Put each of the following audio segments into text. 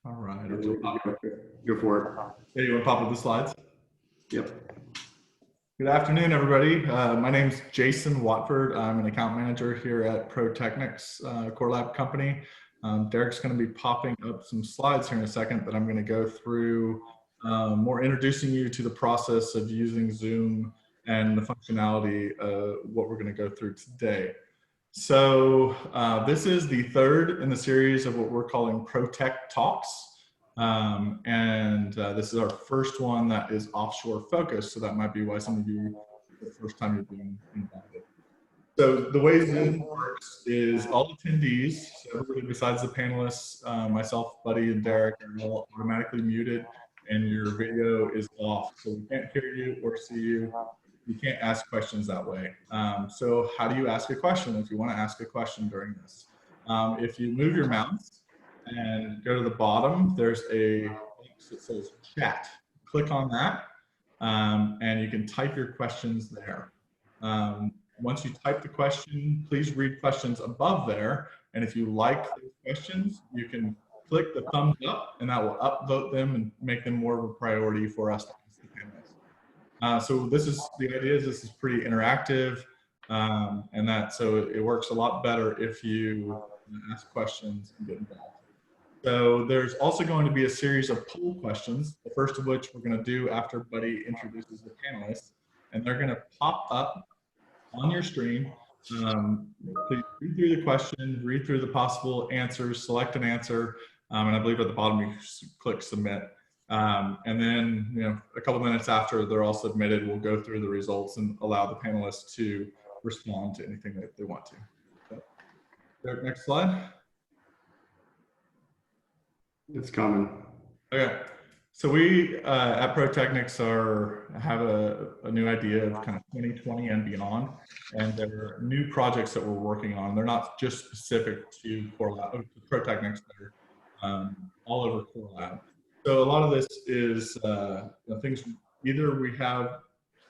All right. Go for it. Hey, you want to pop up the slides? Yep. Good afternoon, everybody. My name's Jason Watford. I'm an account manager here at ProTechnics, Core Lab company. Derek's going to be popping up some slides here in a second that I'm going to go through, more introducing you to the process of using Zoom and the functionality of what we're going to go through today. So this is the third in the series of what we're calling ProTechTalks. This is our first one that is offshore focused. So that might be why some of you, the first time you're being invited. So the way Zoom works is all attendees, so everybody besides the panelists, myself, Buddy, and Derek are all automatically muted and your video is off. So we can't hear you or see you. You can't ask questions that way. So how do you ask a question if you want to ask a question during this? If you move your mouse and go to the bottom, there's a box that says chat. Click on that and you can type your questions there. Once you type the question, please read questions above there. And if you like those questions, you can click the thumbs up and that will upvote them and make them more of a priority for us to ask the panelists. So this is, the idea is this is pretty interactive so it works a lot better if you ask questions and get involved. So there's also going to be a series of poll questions, the first of which we're going to do after Buddy introduces the panelists, and they're going to pop up on your screen. Please read through the question, read through the possible answers, select an answer, and I believe at the bottom you click submit. And then, a couple minutes after they're all submitted, we'll go through the results and allow the panelists to respond to anything that they want to. So, next slide. It's coming. Okay. So we at ProTechnics have a new idea of kind of 2020 and beyond, and there are new projects that we're working on. They're not just specific to Core Lab, ProTechnics, they're all over Core Lab. So a lot of this is things either we have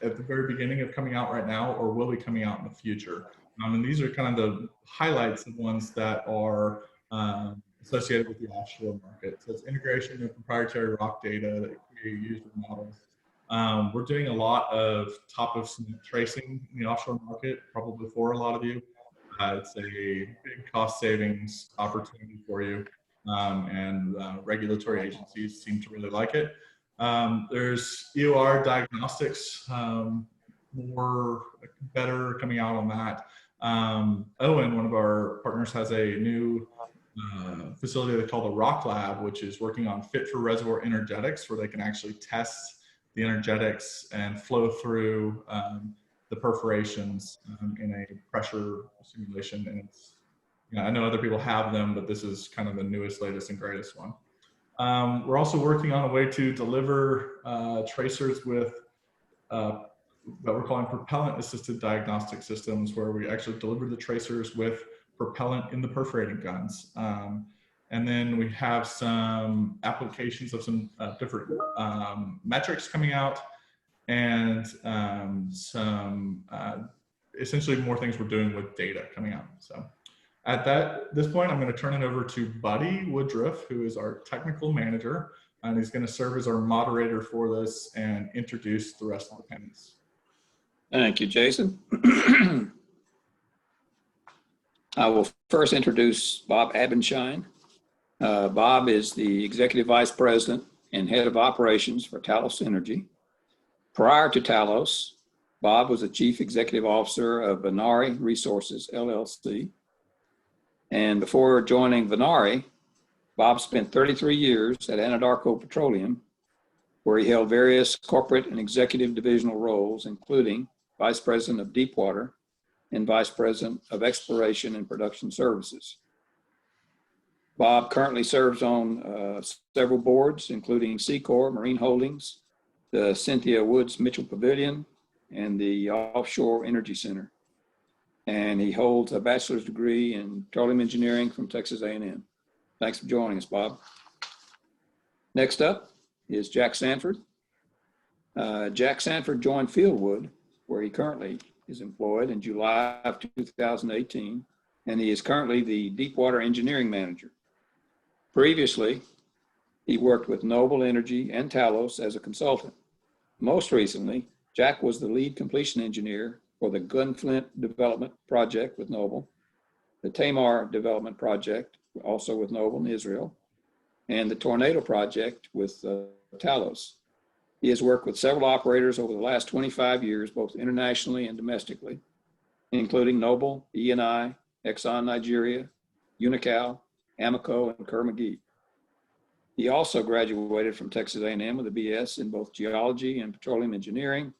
at the very beginning of coming out right now or will be coming out in the future. And these are kind of the highlights of ones that are associated with the offshore market. So it's integration of proprietary rock data that can be used with models. We're doing a lot of top of cement tracing in the offshore market, probably for a lot of you. It's a big cost savings opportunity for you. Regulatory agencies seem to really like it. There's EOR diagnostics, better coming out on that. Owen, one of our partners, has a new facility they call the Rock Lab, which is working on fit for reservoir energetics, where they can actually test the energetics and flow through the perforations in a pressure simulation. And it's, I know other people have them, but this is kind of the newest, latest, and greatest one. We're also working on a way to deliver tracers with what we're calling propellant-assisted diagnostic systems, where we actually deliver the tracers with propellant in the perforating guns. And then we have some applications of some different metrics coming out, and essentially more things we're doing with data coming out. So at this point, I'm going to turn it over to Buddy Woodruff, who is our technical manager, and he's going to serve as our moderator for this and introduce the rest of the panelists. Thank you, Jason. I will first introduce Bob Abendschein. Bob is the Executive Vice President and Head of Operations for Talos Energy. Prior to Talos, Bob was the Chief Executive Officer of Venari Resources, LLC. And before joining Venari, Bob spent 33 years at Anadarko Petroleum, where he held various corporate and executive divisional roles, including Vice President of Deepwater and Vice President of Exploration and Production Services. Bob currently serves on several boards, including Suncor, Marine Holdings, the Cynthia Woods Mitchell Pavilion, and the Offshore Energy Center. And he holds a bachelor's degree in petroleum engineering from Texas A&M. Thanks for joining us, Bob. Next up is Jack Sanford. Jack Sanford joined Fieldwood, where he currently is employed, in July of 2018, and he is currently the Deepwater Engineering Manager. Previously, He worked with Noble Energy and Talos as a consultant. Most recently, Jack was the lead completion engineer for the Gunflint Development Project with Noble, the Tamar Development Project, also with Noble in Israel, and the Tornado Project with Talos. He has worked with several operators over the last 25 years, both internationally and domestically, including Noble, E&I, Exxon Nigeria, Unocal, Amoco, and Kerr-McGee. He also graduated from Texas A&M with a BS in both geology and petroleum engineering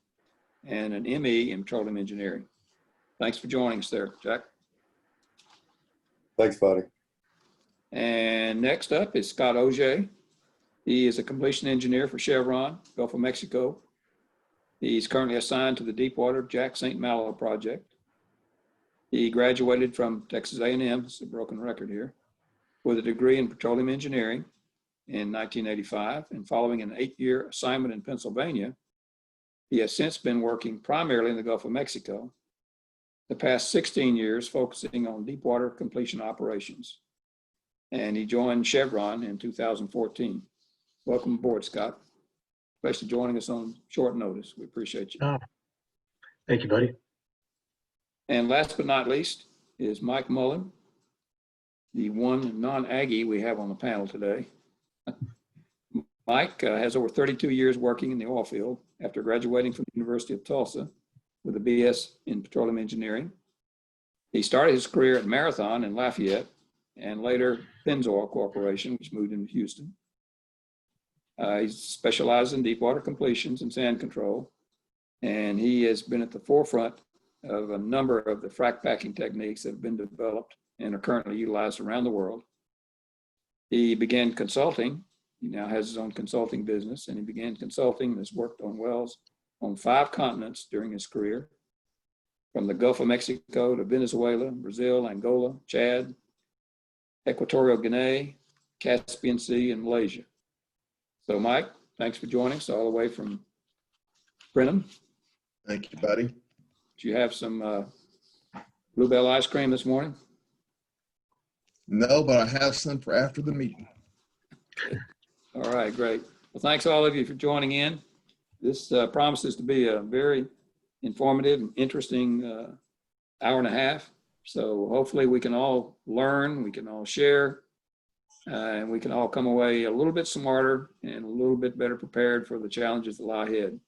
and an ME in petroleum engineering. Thanks for joining us there, Jack. Thanks, buddy. And next up is Scott Auger. He is a completion engineer for Chevron, Gulf of Mexico. He's currently assigned to the Deepwater Jack St. Malo project. He graduated from Texas A&M, it's a broken record here, with a degree in petroleum engineering in 1985, and following an 8-year assignment in Pennsylvania, he has since been working primarily in the Gulf of Mexico, the past 16 years focusing on deepwater completion operations. And he joined Chevron in 2014. Welcome aboard, Scott. Thanks for joining us on short notice. We appreciate you. Oh, thank you, buddy. And last but not least is Mike Mullen, the one non-Aggie we have on the panel today. Mike has over 32 years working in the oil field after graduating from the University of Tulsa with a BS in petroleum engineering. He started his career at Marathon in Lafayette and later Pennzoil Corporation, which moved into Houston. He specializes in deepwater completions and sand control, and he has been at the forefront of a number of the frac packing techniques that have been developed and are currently utilized around the world. He began consulting. He now has his own consulting business, and he began consulting and has worked on wells on 5 continents during his career, from the Gulf of Mexico to Venezuela, Brazil, Angola, Chad, Equatorial Guinea, Caspian Sea, and Malaysia. So Mike, thanks for joining us all the way from Brenham. Thank you, buddy. Do you have some Bluebell ice cream this morning? No, but I have some for after the meeting. All right, great. Well, thanks all of you for joining in. This promises to be a very informative and interesting hour and a half. So hopefully we can all learn, we can all share, and we can all come away a little bit smarter and a little bit better prepared for the challenges that lie ahead.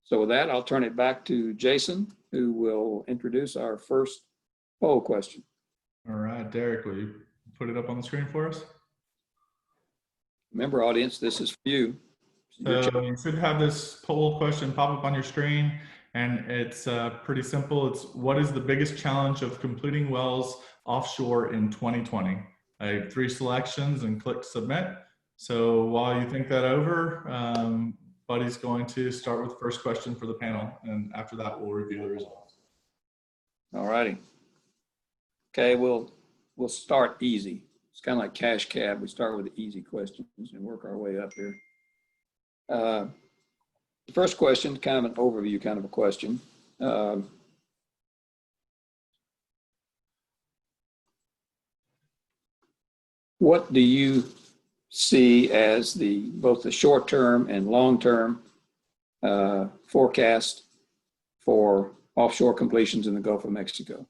So with that, I'll turn it back to Jason, who will introduce our first poll question. All right, Derek, will you put it up on the screen for us? Remember, audience, this is for you. So you should have this poll question pop up on your screen, and it's pretty simple. It's, what is the biggest challenge of completing wells offshore in 2020? I have 3 selections and click submit. So while you think that over, Buddy's going to start with the first question for the panel, and after that we'll review the results. All righty. Okay, we'll start easy. It's kind of like cash cab. We start with the easy questions and work our way up here. The first question, kind of an overview kind of a question. What do you see as both the short-term and long-term forecast for offshore completions in the Gulf of Mexico?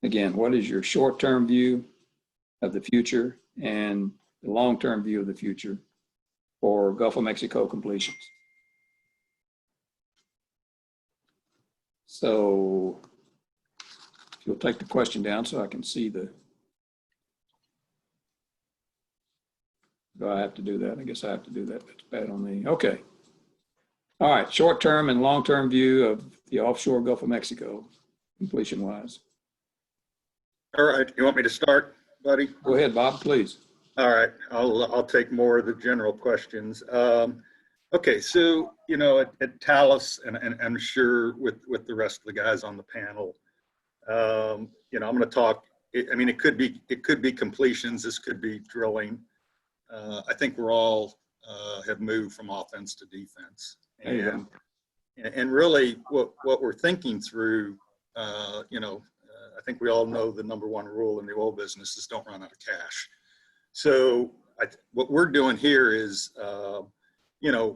Again, what is your short-term view of the future and the long-term view of the future for Gulf of Mexico completions? So if you'll take the question down so I can see the, do I have to do that? I guess I have to do that. That's bad on me. Okay. All right, short-term and long-term view of the offshore Gulf of Mexico completion-wise. All right, you want me to start, buddy? Go ahead, Bob, please. All right, I'll take more of the general questions. Okay, so you know at Talos, and I'm sure with the rest of the guys on the panel, you know, I'm going to talk. I mean, it could be completions. This could be drilling. I think we're all have moved from offense to defense, and really what we're thinking through, you know. I think we all know the #1 rule in the oil business is don't run out of cash. So what we're doing here is,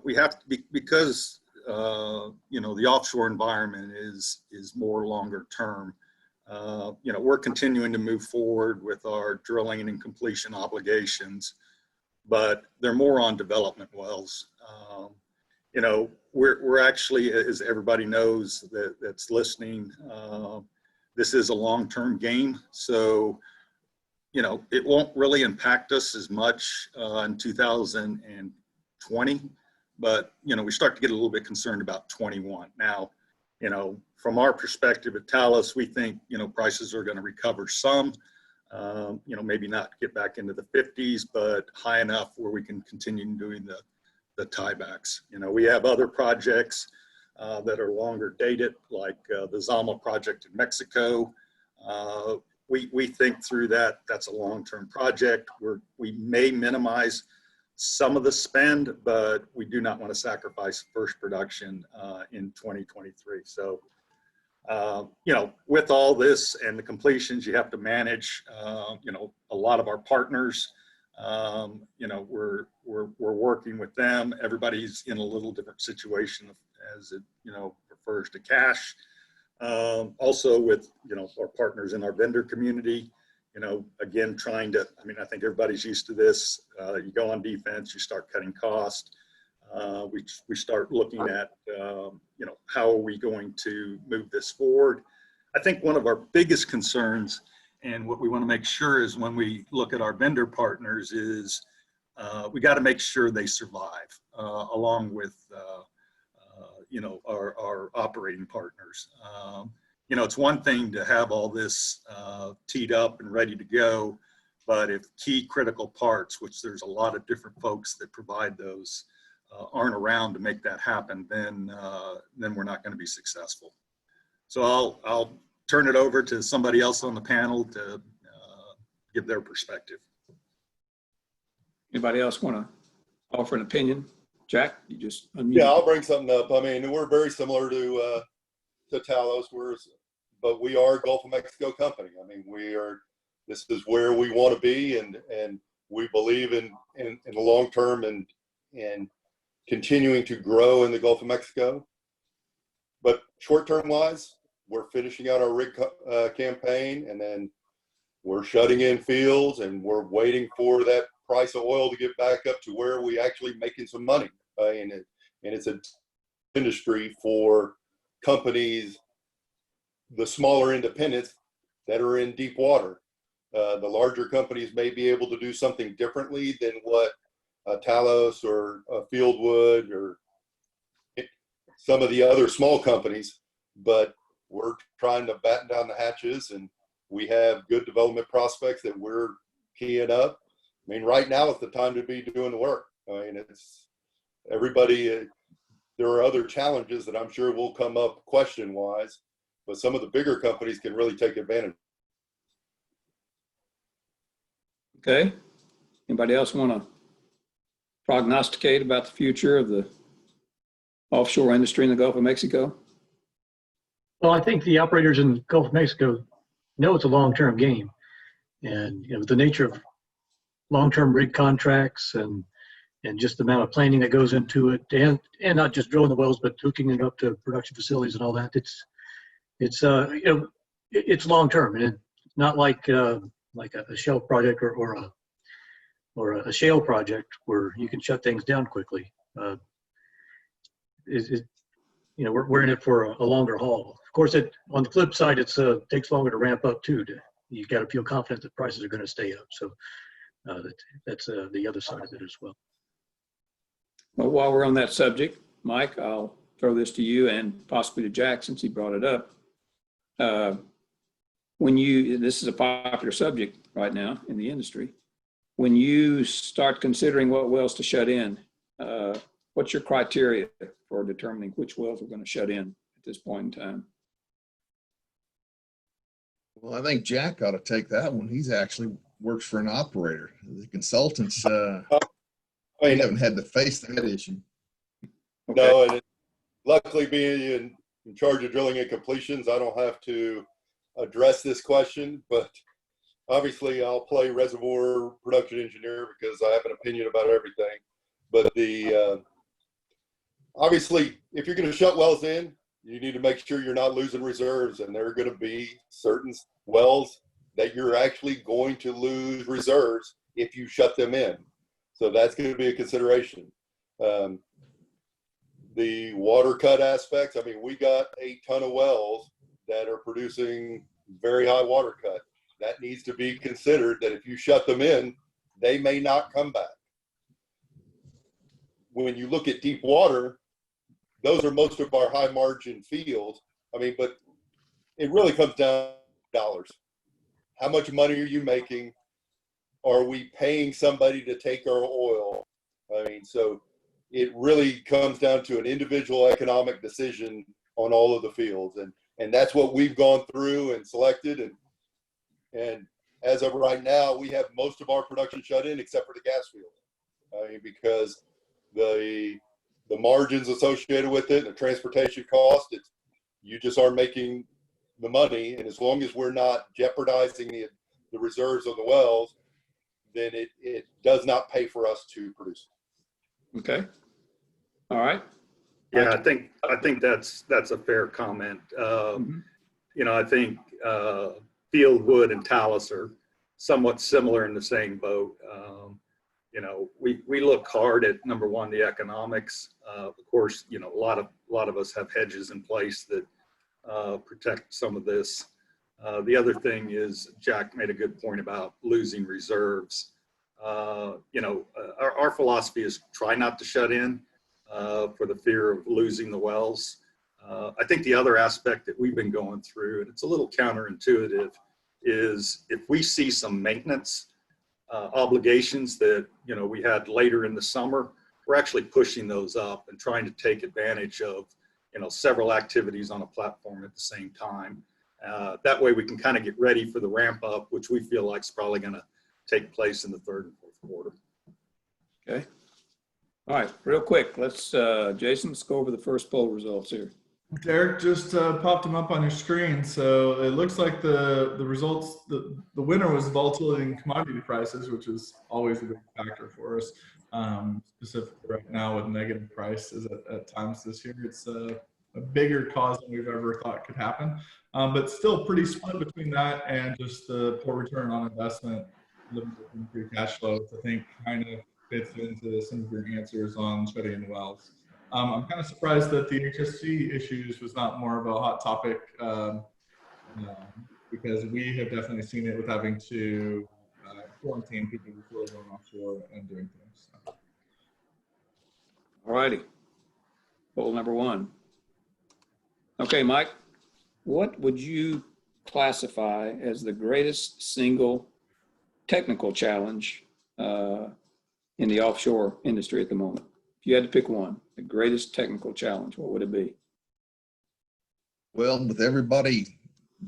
we have to be, because, the offshore environment is more longer term. We're continuing to move forward with our drilling and completion obligations, but they're more on development wells. We're actually, as everybody knows that's listening, this is a long-term game. So, it won't really impact us as much in 2020, but, we start to get a little bit concerned about 21. Now, from our perspective at Talos, we think, prices are going to recover some, maybe not get back into the 50s, but high enough where we can continue doing the tiebacks. We have other projects that are longer dated, like the Zama project in Mexico. We think through that. That's a long-term project. We may minimize some of the spend, but we do not want to sacrifice first production in 2023. So, with all this and the completions, you have to manage, a lot of our partners. We're working with them. Everybody's in a little different situation as it, refers to cash. Also with, our partners in our vendor community, again, trying to, I think everybody's used to this. You go on defense, you start cutting cost. We start looking at, how are we going to move this forward? I think one of our biggest concerns, and what we want to make sure is when we look at our vendor partners is we got to make sure they survive along with, our operating partners. It's one thing to have all this teed up and ready to go, but if key critical parts, which there's a lot of different folks that provide those, aren't around to make that happen, then we're not going to be successful. So I'll turn it over to somebody else on the panel to give their perspective. Anybody else want to offer an opinion? Jack, you just unmute. Yeah, I'll bring something up. We're very similar to Talos, but we are a Gulf of Mexico company. This is where we want to be, and we believe in the long term and continuing to grow in the Gulf of Mexico. But short term wise, we're finishing out our rig campaign, and then we're shutting in fields, and we're waiting for that price of oil to get back up to where we actually making some money. And it's an industry for companies, the smaller independents that are in deep water. The larger companies may be able to do something differently than what Talos or Fieldwood or some of the other small companies, but we're trying to batten down the hatches, and we have good development prospects that we're keying up. Right now is the time to be doing the work. It's everybody. There are other challenges that I'm sure will come up question-wise, but some of the bigger companies can really take advantage. Okay. Anybody else want to prognosticate about the future of the offshore industry in the Gulf of Mexico? Well, I think the operators in the Gulf of Mexico know it's a long-term game. And, the nature of long-term rig contracts and just the amount of planning that goes into it, and not just drilling the wells, but hooking it up to production facilities and all that. It's long-term, and it's not like a shell project or a shale project where you can shut things down quickly. We're in it for a longer haul. Of course, on the flip side, it takes longer to ramp up too. You got to feel confident that prices are going to stay up. So that's the other side of it as well. Well, while we're on that subject, Mike, I'll throw this to you and possibly to Jack since he brought it up. This is a popular subject right now in the industry. When you start considering what wells to shut in, what's your criteria for determining which wells we're going to shut in at this point in time? Well, I think Jack ought to take that one. He's actually works for an operator. The consultants, we haven't had to face that issue. Okay. No, and luckily being in charge of drilling and completions, I don't have to address this question, but obviously I'll play reservoir production engineer because I have an opinion about everything. But obviously, if you're going to shut wells in, you need to make sure you're not losing reserves, and there are going to be certain wells that you're actually going to lose reserves if you shut them in. So that's going to be a consideration. The water cut aspects, I mean, we got a ton of wells that are producing very high water cut. That needs to be considered, that if you shut them in, they may not come back. When you look at deep water, those are most of our high margin fields. I mean, but it really comes down to dollars. How much money are you making? Are we paying somebody to take our oil? I mean, so it really comes down to an individual economic decision on all of the fields. And that's what we've gone through and selected. And as of right now, we have most of our production shut in except for the gas field. I mean, because the margins associated with it, the transportation cost, you just aren't making the money. And as long as we're not jeopardizing the reserves of the wells, then it does not pay for us to produce. Okay. All right. Yeah, I think that's a fair comment. You know, I think Fieldwood and Talos are somewhat similar in the same boat. You know, we look hard at, number one, the economics. Of course, you know, a lot of us have hedges in place that protect some of this. The other thing is, Jack made a good point about losing reserves. You know, our philosophy is try not to shut in for the fear of losing the wells. I think the other aspect that we've been going through, and it's a little counterintuitive, is if we see some maintenance obligations that, you know, we had later in the summer, we're actually pushing those up and trying to take advantage of, you know, several activities on a platform at the same time. That way we can kind of get ready for the ramp up, which we feel like is probably going to take place in the third and fourth quarter. Okay. All right, real quick, let's, Jason, let's go over the first poll results here. Derek just popped them up on your screen. So it looks like the results, the winner was volatility in commodity prices, which is always a big factor for us. Specifically right now with negative prices at times this year, it's a bigger cause than we've ever thought could happen. But still pretty split between that and just the poor return on investment, limited free cash flow, which I think kind of fits into some of your answers on shutting in wells. I'm kind of surprised that the HSC issues was not more of a hot topic because we have definitely seen it with having to quarantine people before going offshore and doing things. So. All righty. Poll number one. Okay, Mike, what would you classify as the greatest single technical challenge in the offshore industry at the moment? If you had to pick one, the greatest technical challenge, what would it be? Well, with everybody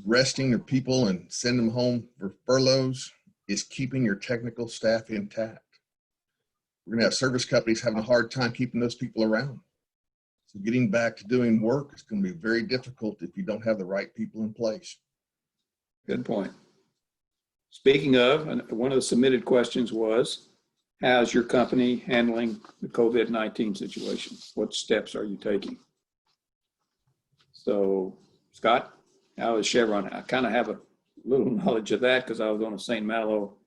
resting their people and sending them home for furloughs, is keeping your technical staff intact. We're gonna have service companies having a hard time keeping those people around. So getting back to doing work is gonna be very difficult if you don't have the right people in place. Good point. Speaking of, one of the submitted questions was, how's your company handling the COVID-19 situation? What steps are you taking? So, Scott, how is Chevron? I kind of have a little knowledge of that because I was on a St. Malo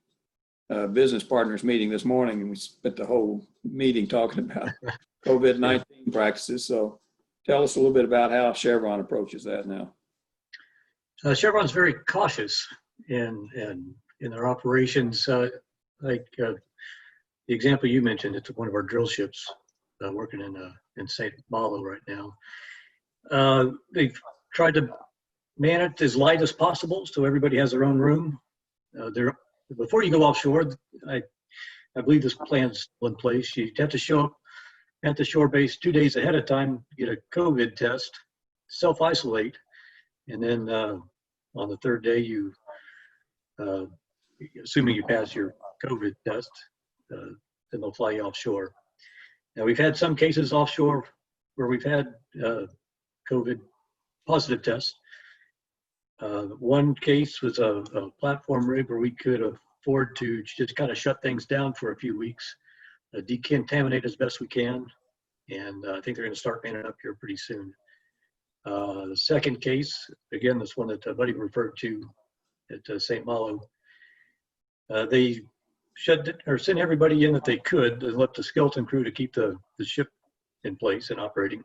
business partners meeting this morning, and we spent the whole meeting talking about COVID-19 practices. So tell us a little bit about how Chevron approaches that now. Chevron's very cautious in their operations. The example you mentioned, it's one of our drill ships working in St. Malo right now. They've tried to man it as light as possible so everybody has their own room. Before you go offshore, I believe this plan's still in place. You have to show up at the shore base 2 days ahead of time, get a COVID test, self-isolate, and then on the third day, you, assuming you pass your COVID test, then they'll fly you offshore. Now, we've had some cases offshore where we've had COVID positive tests, One case was a platform rig where we could afford to just kind of shut things down for a few weeks, decontaminate as best we can, and I think they're going to start manning up here pretty soon. The second case, again, this one that Buddy referred to at St. Malo, they sent everybody in that they could. They left the skeleton crew to keep the ship in place and operating,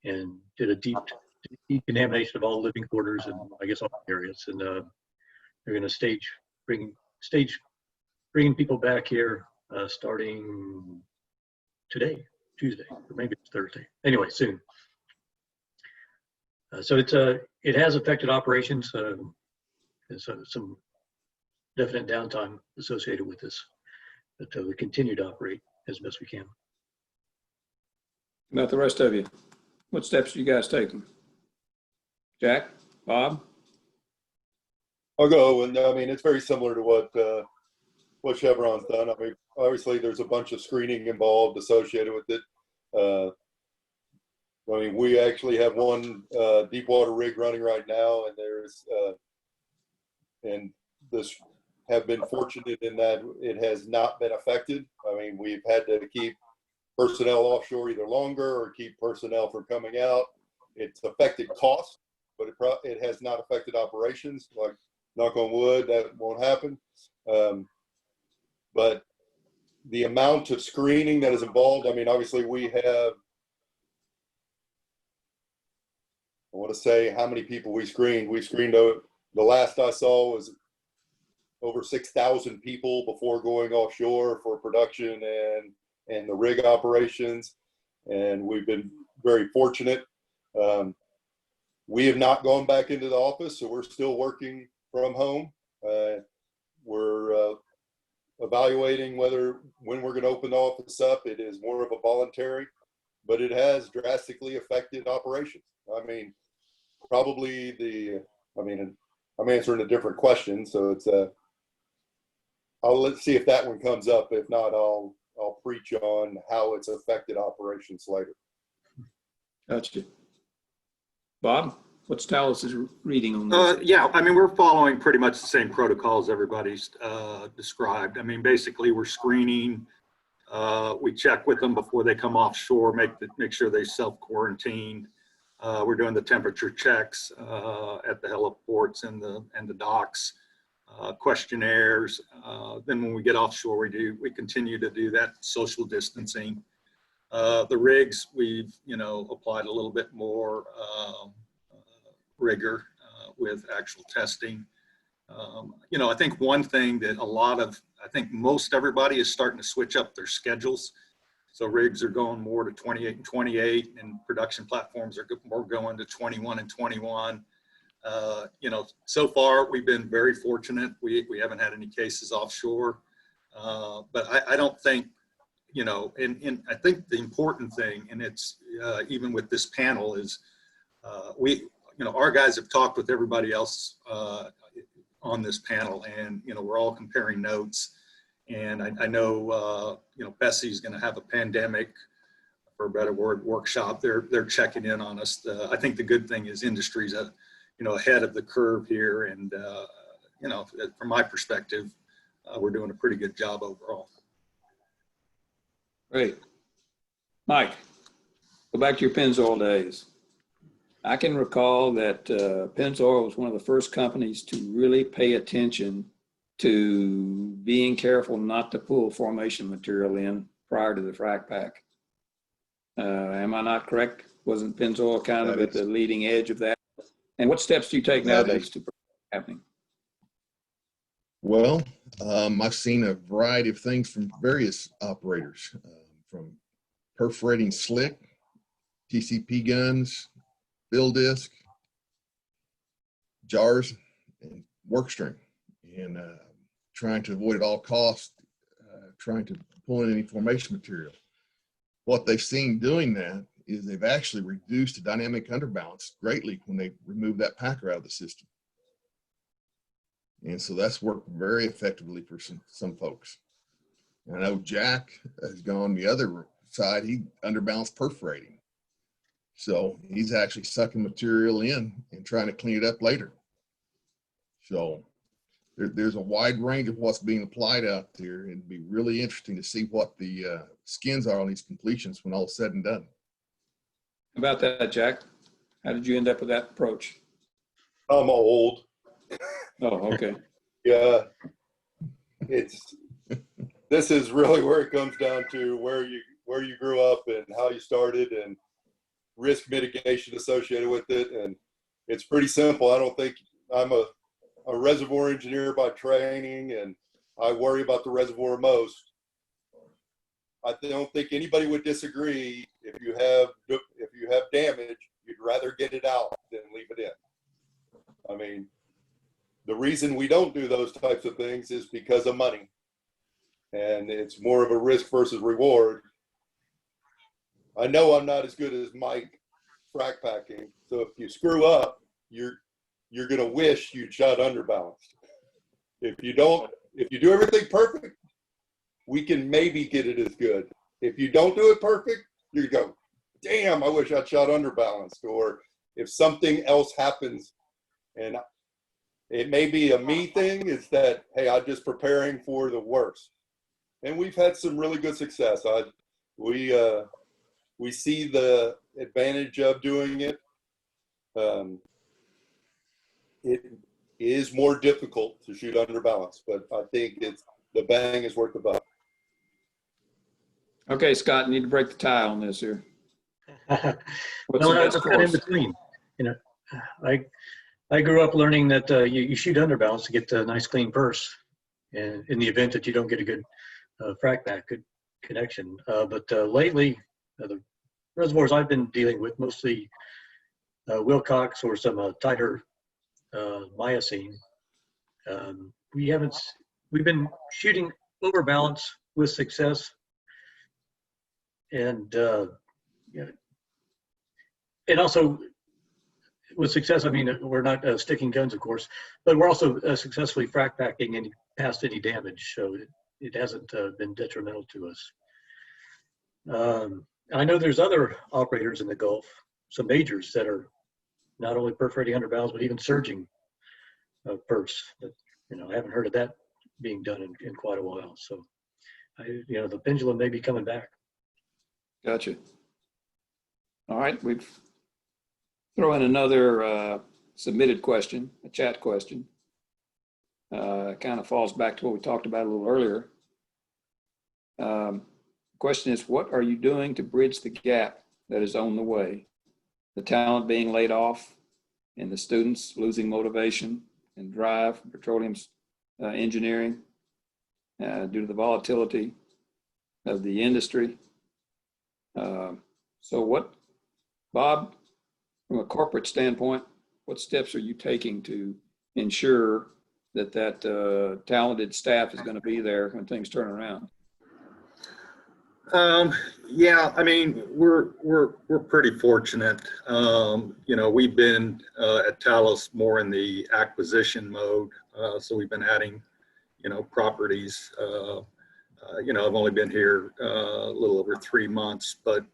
and did a deep decontamination of all living quarters and I guess all areas. And they're going to bringing people back here starting today, Tuesday, or maybe it's Thursday. Anyway, soon. So it has affected operations. There's some definite downtime associated with this, but we continue to operate as best we can. About the rest of you, what steps are you guys taking? Jack, Bob? I'll go, and I mean, it's very similar to what Chevron's done. I mean, obviously there's a bunch of screening involved associated with it. I mean, we actually have one Deepwater rig running right now, and and this have been fortunate in that it has not been affected. I mean, we've had to keep personnel offshore either longer or keep personnel from coming out. It's affected cost, but it has not affected operations. Like, knock on wood, that won't happen. But the amount of screening that is involved, I mean, obviously we have, I want to say how many people we screened. We screened, the last I saw was over 6,000 people before going offshore for production and the rig operations. And we've been very fortunate. We have not gone back into the office, so we're still working from home. We're evaluating when we're going to open the office up. It is more of a voluntary, but it has drastically affected operations. I mean, probably I'm answering a different question, so it's let's see if that one comes up. If not, I'll preach on how it's affected operations later. Gotcha. Bob, what's Talos' reading on this? Yeah, I mean, we're following pretty much the same protocols everybody's described. I mean, basically we're screening, we check with them before they come offshore, make sure they self-quarantine. We're doing the temperature checks at the heliports and the docks, questionnaires. Then when we get offshore, we continue to do that social distancing. The rigs, we've applied a little bit more rigor with actual testing. I think one thing that I think most everybody is starting to switch up their schedules. So rigs are going more to 28 and 28, and production platforms are more going to 21 and 21. So far we've been very fortunate. We haven't had any cases offshore, but I don't think, and I think the important thing, and it's even with this panel, is our guys have talked with everybody else on this panel, and we're all comparing notes. And I know Bessie's going to have a pandemic, for a better word, workshop. They're checking in on us. I think the good thing is industry's ahead of the curve here, and from my perspective, we're doing a pretty good job overall. Great. Mike, go back to your Pennzoil days. I can recall that Pennzoil was one of the first companies to really pay attention to being careful not to pull formation material in prior to the frac pack. Am I not correct? Wasn't Pennzoil kind of at the leading edge of that? And what steps do you take nowadays to prevent that happening? Well, I've seen a variety of things from various operators, from perforating slick, TCP guns, fill disc, jars, and work string, and trying to avoid at all costs, trying to pull in any formation material. What they've seen doing that is they've actually reduced the dynamic underbalance greatly when they remove that packer out of the system. And so that's worked very effectively for some folks. And I know Jack has gone the other side. He underbalanced perforating. So he's actually sucking material in and trying to clean it up later. So there's a wide range of what's being applied out there. It'd be really interesting to see what the skins are on these completions when all is said and done. About that, Jack, how did you end up with that approach? I'm old. Oh, okay. Yeah, this is really where it comes down to where you grew up and how you started and risk mitigation associated with it. And it's pretty simple. I don't think I'm a reservoir engineer by training, and I worry about the reservoir most. I don't think anybody would disagree. If you have damage, you'd rather get it out than leave it in. I mean, the reason we don't do those types of things is because of money, and it's more of a risk versus reward. I know I'm not as good as Mike frac packing, so if you screw up, you're gonna wish you'd shot underbalanced. If you do everything perfect, we can maybe get it as good. If you don't do it perfect, you go, damn, I wish I'd shot underbalanced. Or if something else happens, and it may be a me thing, is that, hey, I'm just preparing for the worst. And we've had some really good success. We see the advantage of doing it. It is more difficult to shoot under balance, but I think the bang is worth the buck. Okay, Scott, need to break the tie on this here. What's No, the that's best kind of in course? between. You know, I grew up learning that you shoot under balance to get a nice clean purse, and in the event that you don't get a good frac back, good connection. But lately, the reservoirs I've been dealing with, mostly Wilcox or some tighter Miocene, we've been shooting over balance with success, and and also with success, I mean, we're not sticking guns, of course, but we're also successfully frac packing and past any damage, so it hasn't been detrimental to us. I know there's other operators in the Gulf, some majors that are not only perforating under barrels, but even surging perfs. That, I haven't heard of that being done in quite a while. So, the pendulum may be coming back. Gotcha. All right, we've throw in another submitted question, a chat question. Kind of falls back to what we talked about a little earlier. Question is, what are you doing to bridge the gap that is on the way? The talent being laid off and the students losing motivation and drive, petroleum engineering due to the volatility of the industry. So what, Bob, from a corporate standpoint, what steps are you taking to ensure that talented staff is going to be there when things turn around? Yeah, I mean, we're pretty fortunate. We've been at Talos more in the acquisition mode, so we've been adding, properties. I've only been here a little over 3 months, but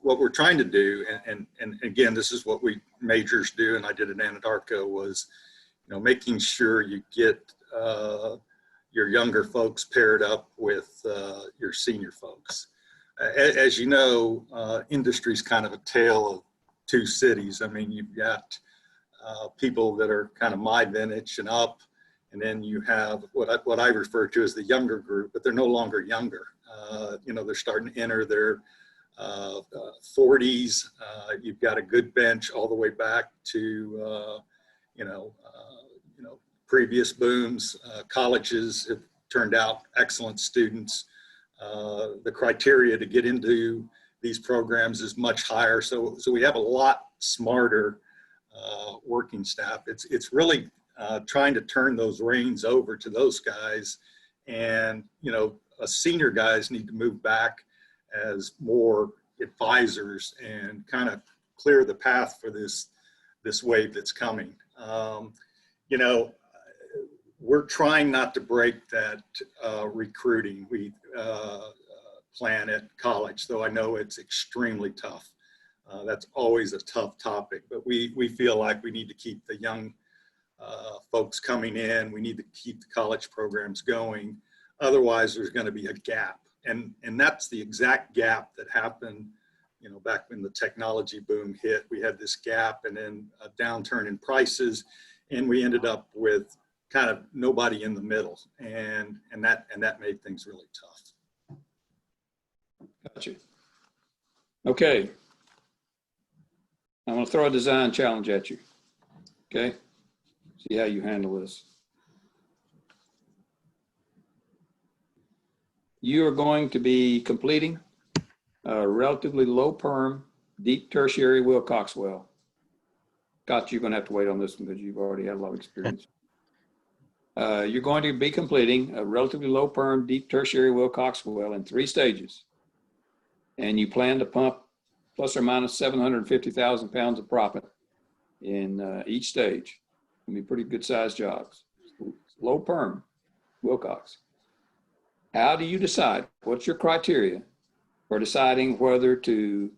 what we're trying to do, and again, this is what we majors do, and I did in Anadarko, was making sure you get your younger folks paired up with your senior folks. As you know, industry's kind of a tale of two cities. I mean, you've got people that are kind of my vintage and up, and then you have what I refer to as the younger group, but they're no longer younger. They're starting to enter their 40s. You've got a good bench all the way back to previous booms. Colleges have turned out excellent students. The criteria to get into these programs is much higher. So we have a lot smarter working staff. It's really trying to turn those reins over to those guys, and senior guys need to move back as more advisors and kind of clear the path for this wave that's coming. We're trying not to break that recruiting plan at college, though I know it's extremely tough. That's always a tough topic, but we feel like we need to keep the young folks coming in. We need to keep the college programs going. Otherwise, there's going to be a gap. And that's the exact gap that happened, you know, back when the technology boom hit. We had this gap and then a downturn in prices, and we ended up with kind of nobody in the middle. And that made things really tough. Gotcha. Okay. I'm going to throw a design challenge at you. Okay. See how you handle this. You are going to be completing a relatively low perm, deep tertiary Wilcox well. Scott, you're going to have to wait on this one because you've already had a lot of experience. You're going to be completing a relatively low perm, deep tertiary Wilcox well in 3 stages. And you plan to pump plus or minus 750,000 pounds of proppant in each stage. It'll be pretty good sized jobs. Low perm, Wilcox. How do you decide? What's your criteria for deciding whether to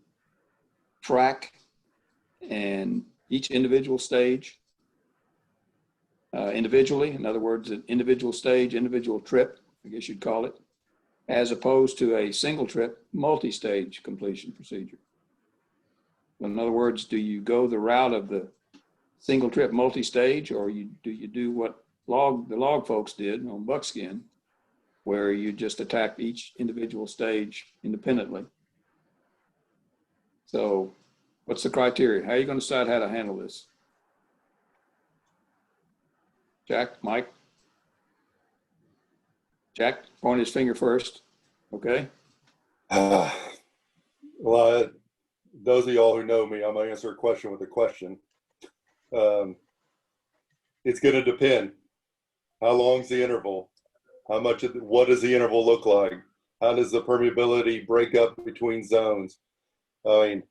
track and each individual stage individually? In other words, an individual stage, individual trip, I guess you'd call it, as opposed to a single trip, multi-stage completion procedure. In other words, do you go the route of the single trip multi-stage, or do you do what the log folks did on Buckskin, where you just attack each individual stage independently? So what's the criteria? How are you going to decide how to handle this? Jack, Mike? Jack, point his finger first. Okay. Well, those of y'all who know me, I'm going to answer a question with a question. It's going to depend. How long's the interval? What does the interval look like? How does the permeability break up between zones? I mean,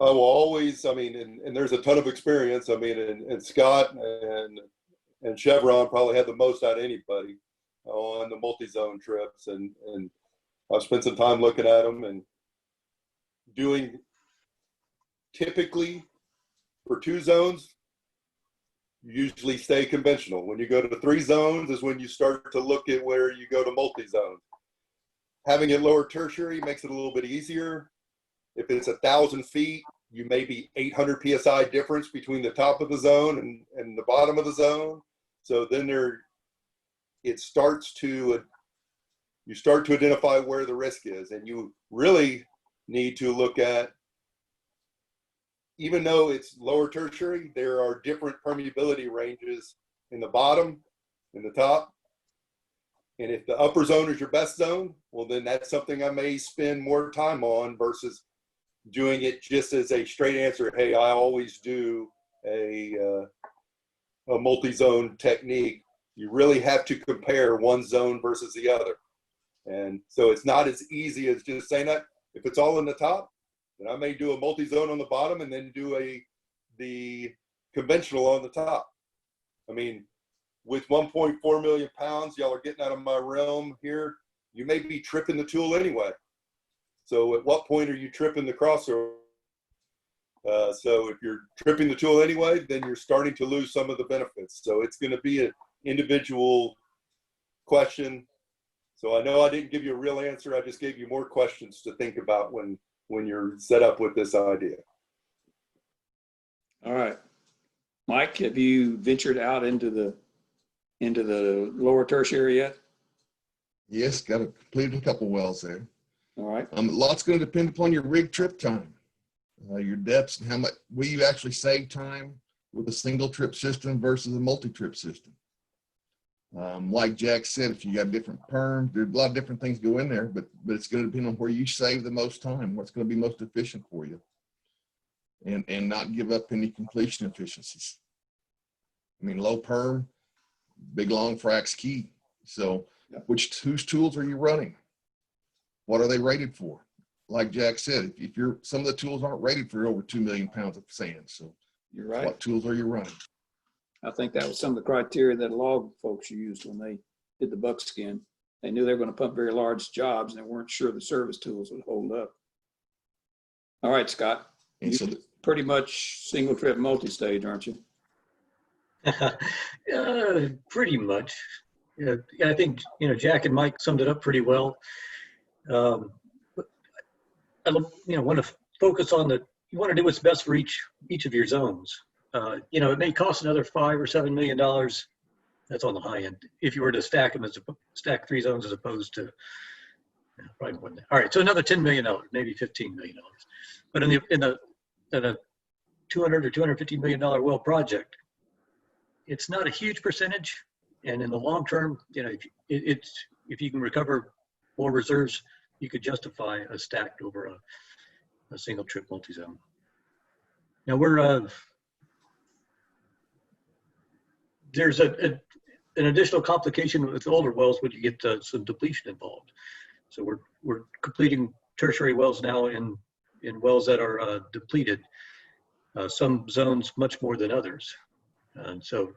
I will always, and there's a ton of experience. I mean, and Scott and Chevron probably had the most out of anybody on the multi-zone trips. And I've spent some time looking at them and doing, typically for 2 zones, usually stay conventional. When you go to 3 zones is when you start to look at where you go to multi-zone. Having it lower tertiary makes it a little bit easier. If it's 1,000 feet, you may be 800 PSI difference between the top of the zone and the bottom of the zone. So then you start to identify where the risk is, and you really need to look at, even though it's lower tertiary, there are different permeability ranges in the bottom, in the top. And if the upper zone is your best zone, well, then that's something I may spend more time on versus doing it just as a straight answer. Hey, I always do a multi-zone technique. You really have to compare one zone versus the other. And so it's not as easy as just saying that. If it's all in the top, then I may do a multi-zone on the bottom and then do the conventional on the top. I mean, with 1.4 million pounds, y'all are getting out of my realm here. You may be tripping the tool anyway. So at what point are you tripping the crossover? So if you're tripping the tool anyway, then you're starting to lose some of the benefits. So it's going to be an individual question. So I know I didn't give you a real answer. I just gave you more questions to think about when you're set up with this idea. All right. Mike, have you ventured out into the lower tertiary yet? Yes, completed a couple wells there. All right. A lot's going to depend upon your rig trip time, your depths, and how much will you actually save time with a single trip system versus a multi-trip system. Like Jack said, if you got different perms, there's a lot of different things go in there, but it's going to depend on where you save the most time, what's going to be most efficient for you, and not give up any completion efficiencies. I mean, low perm, big long frac's key. So whose tools are you running? What are they rated for? Like Jack said, if some of the tools aren't rated for over 2 million pounds of sand. So you're right. What tools are you running? I think that was some of the criteria that log folks used when they did the buckskin. They knew they were going to pump very large jobs, and they weren't sure the service tools would hold up. All right, Scott, And you so pretty much single trip multi-stage, aren't you? Pretty much. Yeah, I think, Jack and Mike summed it up pretty well. But I want to focus on you want to do what's best for each of your zones. It may cost another $5 or $7 million. That's on the high end. If you were to stack them stack 3 zones as opposed to probably more than that. All right, so another $10 million, maybe $15 million. But in a $200 or $250 million well project, it's not a huge percentage. And in the long term, if you can recover more reserves, you could justify a stacked over a single trip multi-zone. Now there's an additional complication with older wells when you get some depletion involved. So we're completing tertiary wells now in wells that are depleted. Some zones much more than others, and so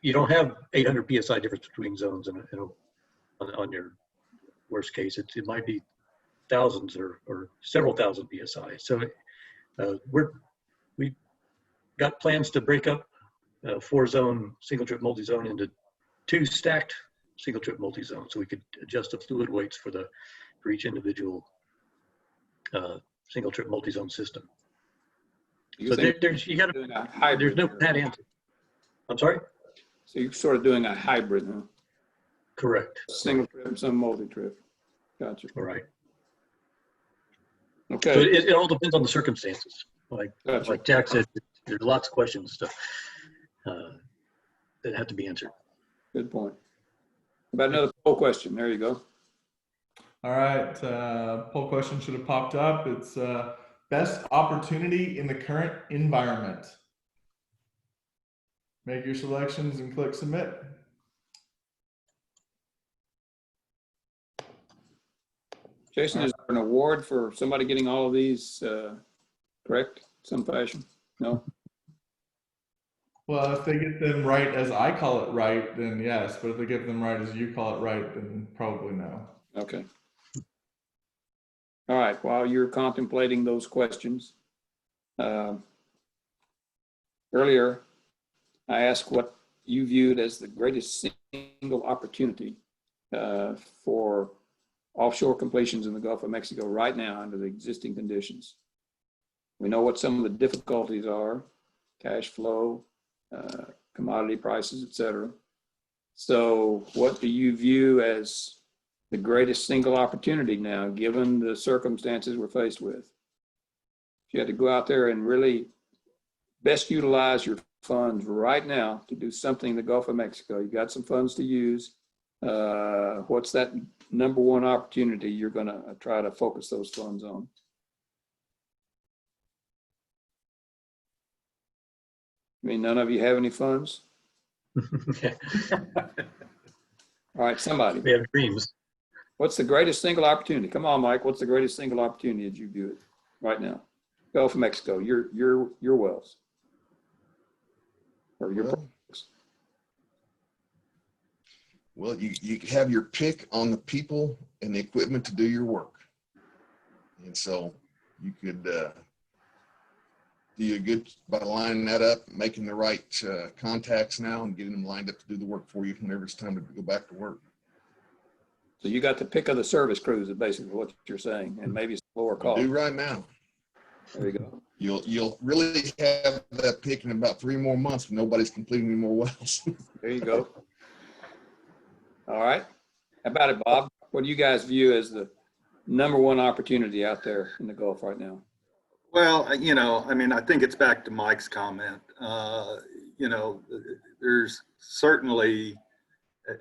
you don't have 800 psi difference between zones on your worst case. It might be thousands or several thousand psi. So we got plans to break up 4-zone single trip multi-zone into 2 stacked single trip multi-zones, so we could adjust the fluid weights for each individual single trip multi-zone system. So there's no pat answer. I'm sorry? So you're sort of doing a hybrid, huh? Correct. Single trip, some multi-trip. Gotcha. All right. Okay. So it all depends on the circumstances. Gotcha. Like Jack said, there's lots of questions that have to be answered. Good point. About another poll question. There you go. All right, poll question should have popped up. It's best opportunity in the current environment. Make your selections and click submit. Jason, is there an award for somebody getting all of these correct, some fashion? No? Well, if they get them right as I call it right, then yes. But if they get them right as you call it right, then probably no. Okay. All right, while you're contemplating those questions, earlier I asked what you viewed as the greatest single opportunity for offshore completions in the Gulf of Mexico right now under the existing conditions. We know what some of the difficulties are, cash flow, commodity prices, et cetera. So what do you view as the greatest single opportunity now, given the circumstances we're faced with? If you had to go out there and really best utilize your funds right now to do something in the Gulf of Mexico, you got some funds to use. What's that number one opportunity you're going to try to focus those funds on? I mean, none of you have any funds? All right, somebody. We have dreams. What's the greatest single opportunity? Come on, Mike. What's the greatest single opportunity as you view it right now? Gulf of Mexico, your wells. Or your projects. Well, you have your pick on the people and the equipment to do your work. And so you could do a good by lining that up, making the right contacts now and getting them lined up to do the work for you whenever it's time to go back to work. So you got the pick of the service crews is basically what you're saying, and maybe some lower cost. Do right now. There you go. You'll really have that pick in about 3 more months when nobody's completing any more wells. There you go. All right. How about it, Bob? What do you guys view as the number one opportunity out there in the Gulf right now? Well, I think it's back to Mike's comment. There's certainly,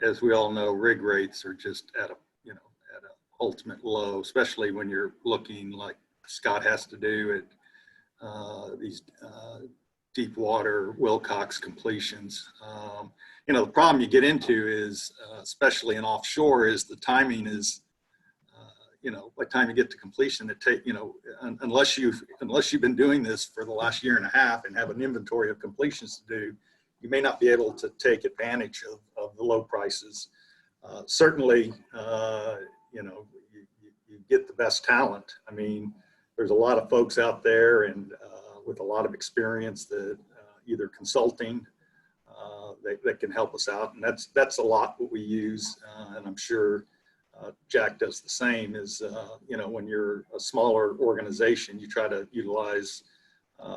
as we all know, rig rates are just at a ultimate low, especially when you're looking like Scott has to do at these Deepwater Wilcox completions. The problem you get into is, especially in offshore, is the timing is, by the time you get to completion, it take, unless you've been doing this for the last year and a half and have an inventory of completions to do, you may not be able to take advantage of the low prices. certainly, you get the best talent. I mean, there's a lot of folks out there and with a lot of experience that either consulting that can help us out, and that's a lot what we use, and I'm sure Jack does the same. Is when you're a smaller organization, you try to utilize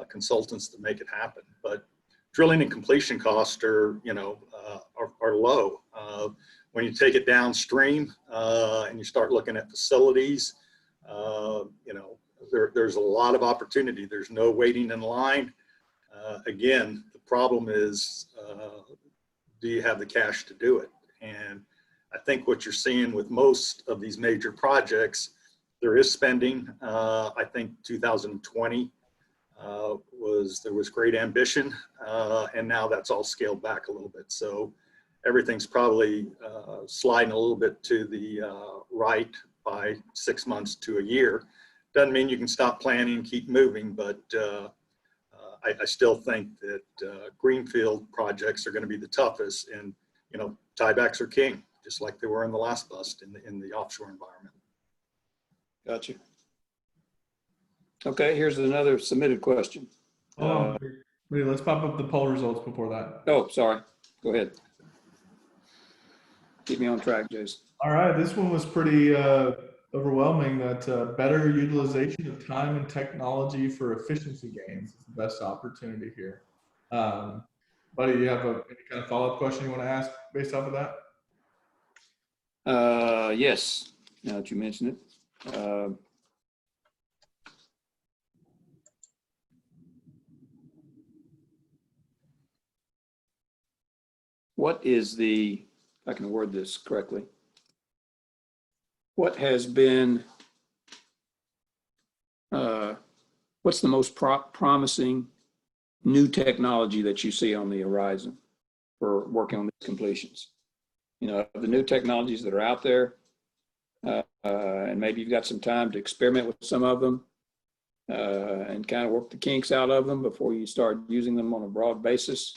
consultants to make it happen. But drilling and completion costs are low. When you take it downstream and you start looking at facilities, there's a lot of opportunity. There's no waiting in line. Again, the problem is, do you have the cash to do it? And I think what you're seeing with most of these major projects, there is spending. I think 2020 there was great ambition, and now that's all scaled back a little bit. So everything's probably sliding a little bit to the right by 6 months to a year. Doesn't mean you can stop planning, keep moving, but I still think that greenfield projects are going to be the toughest, and tiebacks are king, just like they were in the last bust in the offshore environment. Gotcha. Okay, here's another submitted question. Wait, let's pop up the poll results before that. Oh, sorry. Go ahead. Keep me on track, Jason. All right, this one was pretty overwhelming. That better utilization of time and technology for efficiency gains is the best opportunity here. Buddy, you have any kind of follow-up question you want to ask based off of that? Yes, now that you mention it. What is the, if I can word this correctly, what has been, what's the most promising new technology that you see on the horizon for working on these completions? The new technologies that are out there, and maybe you've got some time to experiment with some of them and kind of work the kinks out of them before you start using them on a broad basis.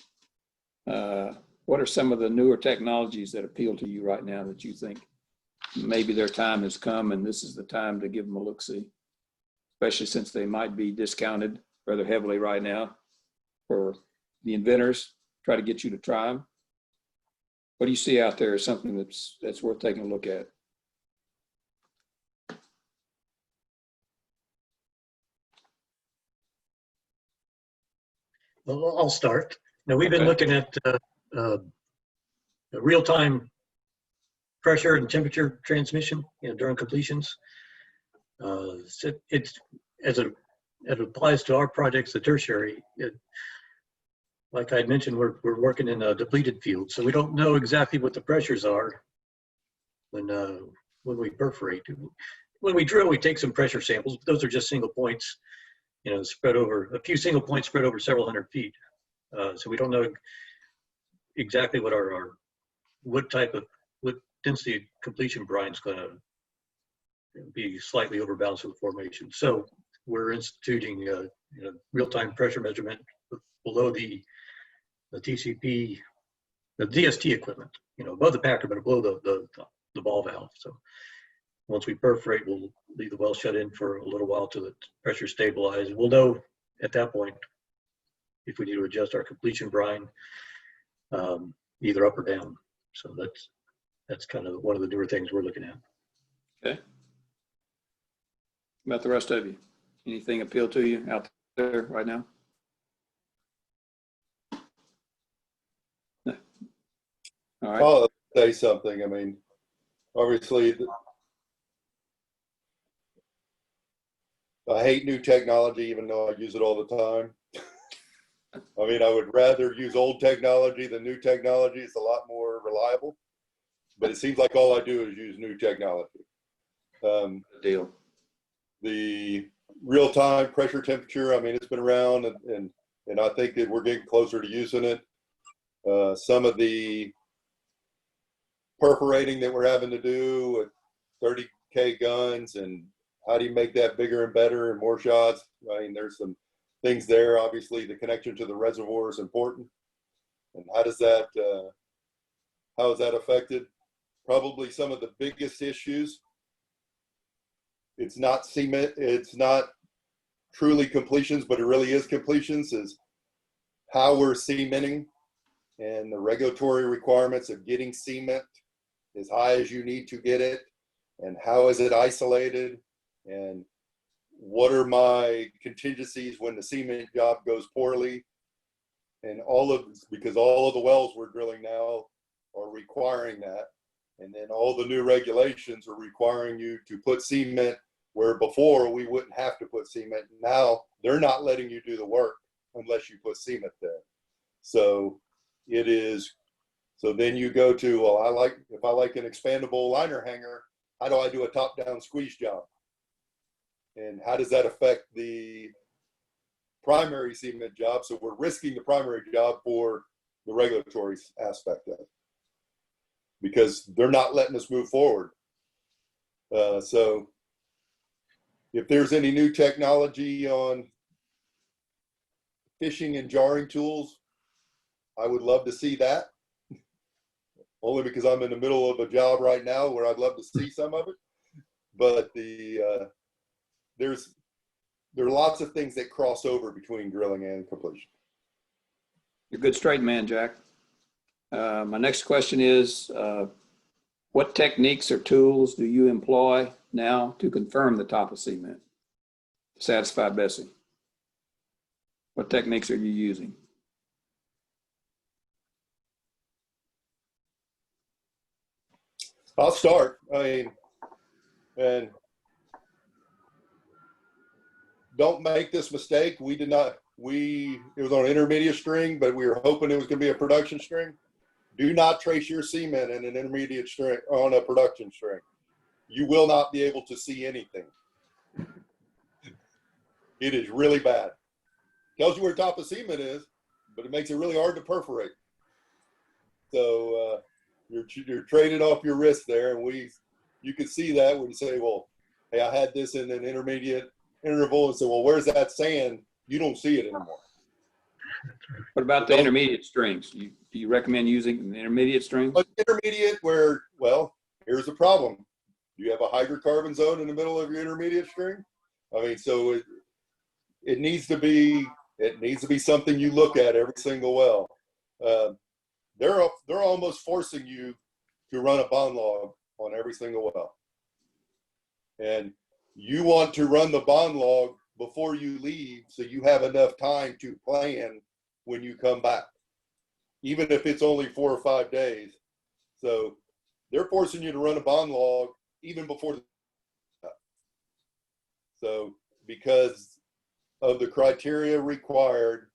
What are some of the newer technologies that appeal to you right now that you think maybe their time has come and this is the time to give them a look-see, especially since they might be discounted rather heavily right now for the inventors, try to get you to try them? What do you see out there as something that's worth taking a look at? Well, I'll start. Now, we've been looking at real-time pressure and temperature transmission during completions. So it's as it applies to our projects, the tertiary. Like I mentioned, we're working in a depleted field, so we don't know exactly what the pressures are when we perforate. When we drill, we take some pressure samples. Those are just single points, spread over a few single points spread over several hundred feet. So we don't know exactly what density completion brine is going to be slightly overbalanced with the formation. So we're instituting real-time pressure measurement below the TCP, the DST equipment, above the packer, but below the ball valve. So once we perforate, we'll leave the well shut in for a little while till the pressure stabilizes. We'll know at that point if we need to adjust our completion brine, either up or down. So that's kind of one of the newer things we're looking at. Okay. About the rest of you, anything appeal to you out there right now? No. All right. I'll say something. I mean, obviously, I hate new technology, even though I use it all the time. I mean, I would rather use old technology than new technology. It's a lot more reliable. But it seems like all I do is use new technology. Deal. The real-time pressure temperature, I mean, it's been around, and I think that we're getting closer to using it. Some of the perforating that we're having to do with 30K guns, and how do you make that bigger and better and more shots? I mean, there's some things there. Obviously, the connection to the reservoir is important. And how is that affected? probably some of the biggest issues. It's not cement, it's not truly completions, but it really is completions, is how we're cementing and the regulatory requirements of getting cement as high as you need to get it, and how is it isolated, and what are my contingencies when the cement job goes poorly, and because all of the wells we're drilling now are requiring that, and then all the new regulations are requiring you to put cement where before we wouldn't have to put cement. Now they're not letting you do the work unless you put cement there. So it is, so then you go to, well, if I like an expandable liner hanger, how do I do a top-down squeeze job? And how does that affect the primary cement job? So we're risking the primary job for the regulatory aspect of it, because they're not letting us move forward. So if there's any new technology on fishing and jarring tools, I would love to see that. Only because I'm in the middle of a job right now where I'd love to see some of it. But there are lots of things that cross over between drilling and completion. You're a good straight man, Jack. My next question is, what techniques or tools do you employ now to confirm the top of cement to satisfy Bessie? What techniques are you using? I'll start. I mean, and don't make this mistake. It was on an intermediate string, but we were hoping it was going to be a production string. Do not trace your cement in an intermediate string on a production string. You will not be able to see anything. It is really bad. Tells you where top of cement is, but it makes it really hard to perforate. So you're trading off your risk there, and you can see that when you say, well, hey, I had this in an intermediate interval, and say, well, where's that sand? You don't see it anymore. What about the intermediate strings? Do you recommend using an intermediate string? Intermediate where, well, here's the problem. You have a hydrocarbon zone in the middle of your intermediate string. I mean, so it needs to be something you look at every single well. They're almost forcing you to run a bond log on every single well. And you want to run the bond log before you leave so you have enough time to plan when you come back, even if it's only 4 or 5 days. So they're forcing you to run a bond log even before so because of the criteria required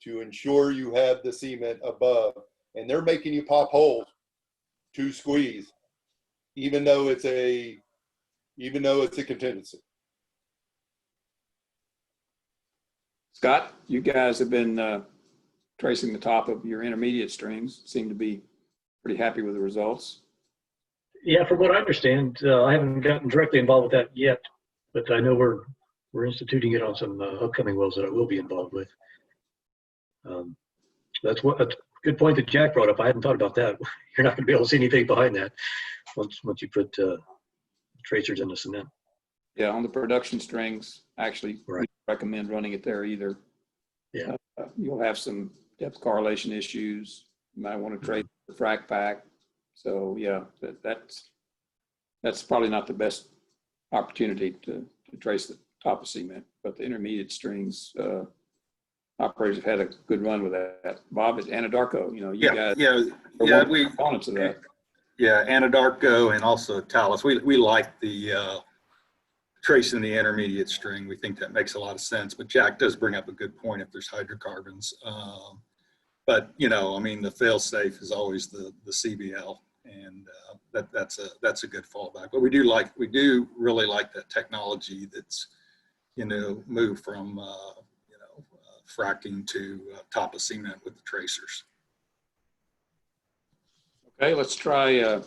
to ensure you have the cement above, and they're making you pop holes to squeeze, even though it's a contingency. Scott, you guys have been tracing the top of your intermediate strings. Seem to be pretty happy with the results. Yeah, from what I understand, I haven't gotten directly involved with that yet, but I know we're instituting it on some upcoming wells that I will be involved with. That's a good point that Jack brought up. I hadn't thought about that. You're not going to be able to see anything behind that once you put tracers in the cement. Yeah, on the production strings, actually, Right. we recommend running it there either. Yeah. You'll have some depth correlation issues. You might want to trace the frac pack. So yeah, that's probably not the best opportunity to trace the top of cement, but the intermediate strings, operators have had a good run with that. Bob, is Anadarko, you guys are we components of that. Yeah, Anadarko and also Talos. We like the tracing the intermediate string. We think that makes a lot of sense. But Jack does bring up a good point if there's hydrocarbons. But I mean, the fail-safe is always the CBL, and that's a good fallback. But we do really like that technology that's moved from fracking to top of cement with the tracers. Okay, let's try. Do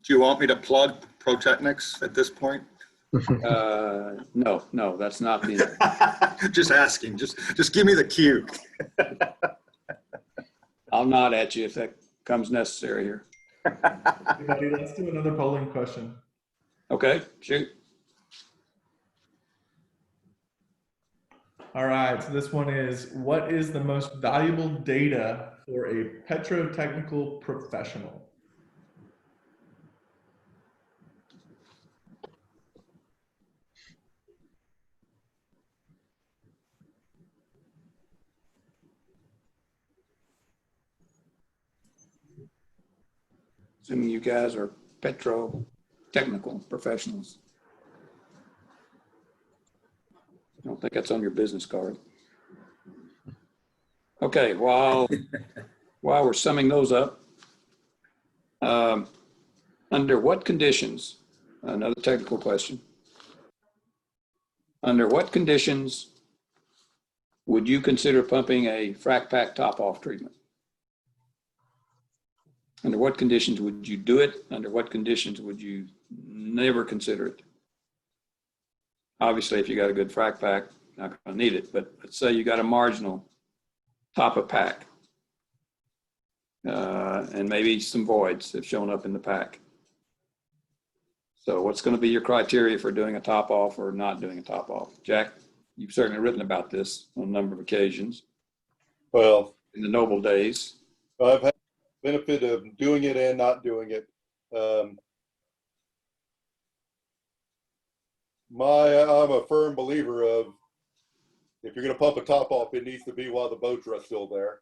you want me to plug ProTechnics at this point? No, that's not the. Just asking. Just give me the cue. I'll nod at you if that comes necessary here. Everybody, let's do another polling question. Okay, shoot. All right, so this one is, what is the most valuable data for a petrotechnical professional? Assuming you guys are petro-technical professionals. I don't think that's on your business card. Okay, while we're summing those up, under what conditions, another technical question, under what conditions would you consider pumping a frac pack top-off treatment? Under what conditions would you do it? Under what conditions would you never consider it? Obviously, if you got a good frac pack, not going to need it, but let's say you got a marginal top of pack, and maybe some voids have shown up in the pack. So what's going to be your criteria for doing a top off or not doing a top off? Jack, you've certainly written about this on a number of occasions Well, in the Noble days. I've had the benefit of doing it and not doing it. I'm a firm believer of, if you're going to pump a top off, it needs to be while the boat's still there.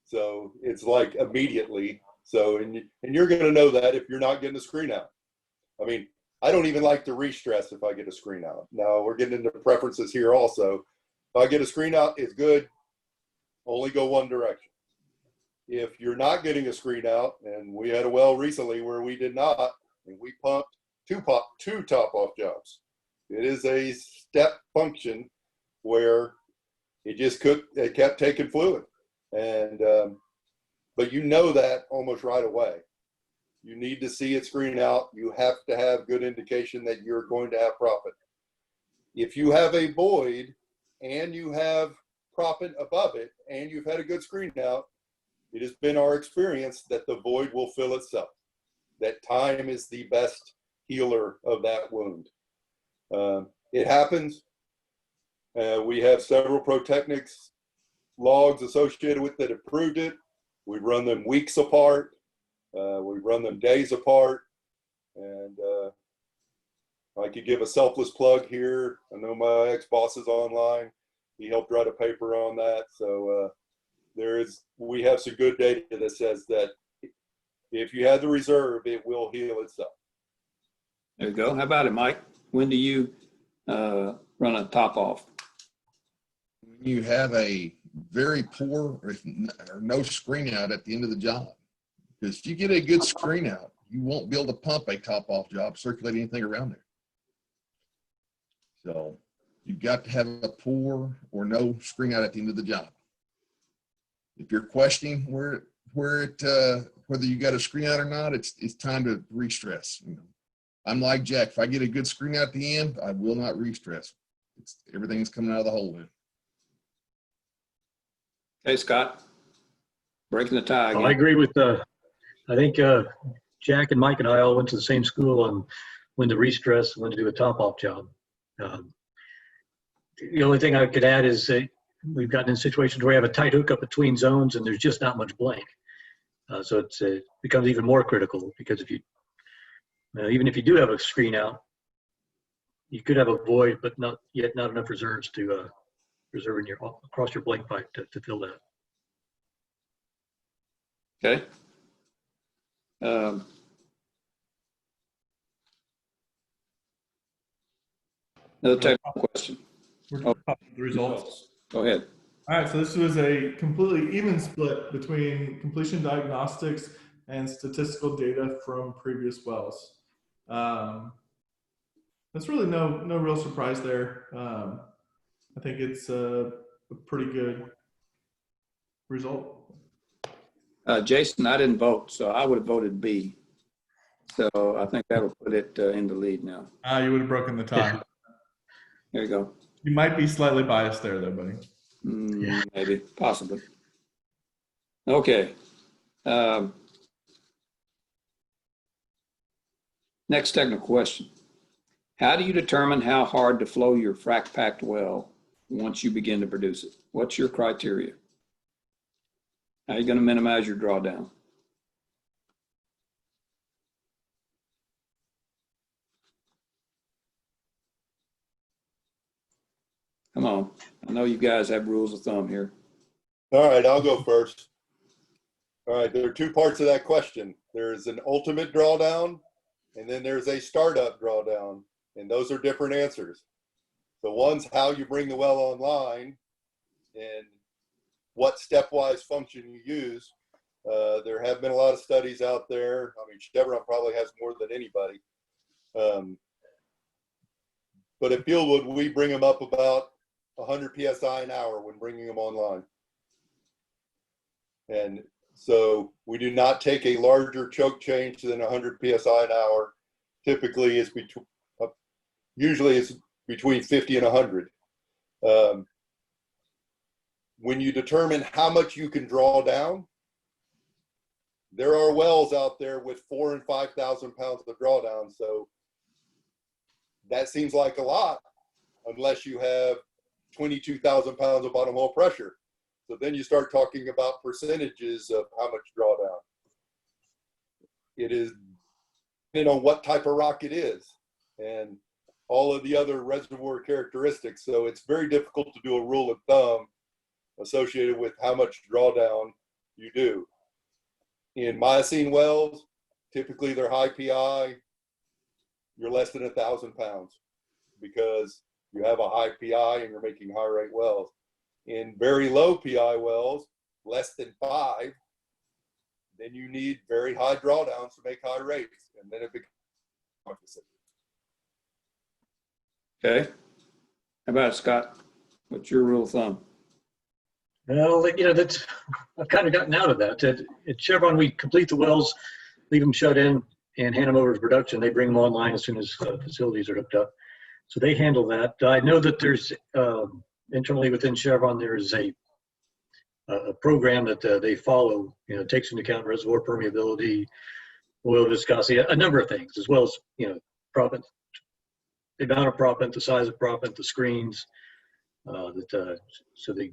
So it's like immediately. So, and you're going to know that if you're not getting a screen out. I mean, I don't even like to re-stress if I get a screen out. Now we're getting into preferences here also. If I get a screen out, it's good. Only go one direction. If you're not getting a screen out, and we had a well recently where we did not, and we pumped two top off jobs. It is a step function where it kept taking fluid. And, but you know that almost right away. You need to see it screen out. You have to have good indication that you're going to have proppant. If you have a void and you have proppant above it and you've had a good screen out, it has been our experience that the void will fill itself. That time is the best healer of that wound. It happens. We have several ProTechnics logs associated with that have proved it. We run them weeks apart. We run them days apart. And I could give a selfless plug here. I know my ex-boss is online. He helped write a paper on that. So we have some good data that says that if you have the reserve, it will heal itself. There you go. How about it, Mike? When do you run a top off? You have a very poor or no screen out at the end of the job. Because if you get a good screen out, you won't be able to pump a top off job, circulate anything around there. So you've got to have a poor or no screen out at the end of the job. If you're questioning whether you got a screen out or not, it's time to re-stress. You know, I'm like Jack. If I get a good screen out at the end, I will not re-stress. Everything's coming out of the hole then. Hey, Scott, breaking the tie again. I agree with I think Jack and Mike and I all went to the same school on when to re-stress, when to do a top-off job. The only thing I could add is we've gotten in situations where we have a tight hookup between zones and there's just not much blank. So it becomes even more critical because if you, even if you do have a screen out, you could have a void, but not enough reserves to reserve in across your blank pipe to fill that. Okay. Another technical question. We're talking about the results. Go ahead. All right, so this was a completely even split between completion diagnostics and statistical data from previous wells. That's really no real surprise there. I think it's a pretty good result. Jason, I didn't vote, so I would have voted B. So I think that'll put it in the lead now. You would have broken the tie. There you go. You might be slightly biased there, though, buddy. Maybe, possibly. Okay. Next technical question. How do you determine how hard to flow your frac packed well once you begin to produce it? What's your criteria? How are you going to minimize your drawdown? Come on. I know you guys have rules of thumb here. All right, I'll go first. All right, there are two parts of that question. There's an ultimate drawdown, and then there's a startup drawdown, and those are different answers. So one's how you bring the well online and what stepwise function you use. There have been a lot of studies out there. I mean, Chevron probably has more than anybody. But at Fieldwood, we bring them up about 100 PSI an hour when bringing them online. And so we do not take a larger choke change than 100 PSI an hour. Typically, it's between, usually it's between 50 and 100. When you determine how much you can draw down, there are wells out there with 4,000 and 5,000 pounds of drawdown. So that seems like a lot, unless you have 22,000 pounds of bottom hole pressure. So then you start talking about percentages of how much drawdown. It is depending on what type of rock it is and all of the other reservoir characteristics. So it's very difficult to do a rule of thumb associated with how much drawdown you do. In Miocene wells, typically they're high PI, you're less than 1,000 pounds because you have a high PI and you're making high rate wells. In very low PI wells, less than 5, then you need very high drawdowns to make high rates, and then it becomes opposite. Okay. How about it, Scott? What's your rule of thumb? Well, that's, I've kind of gotten out of that. At Chevron, we complete the wells, leave them shut in, and hand them over to production. They bring them online as soon as facilities are hooked up. So they handle that. I know that there's internally within Chevron, there's a program that they follow. Takes into account reservoir permeability, oil viscosity, a number of things, as well as proppant, the amount of proppant, the size of proppant, the screens. So they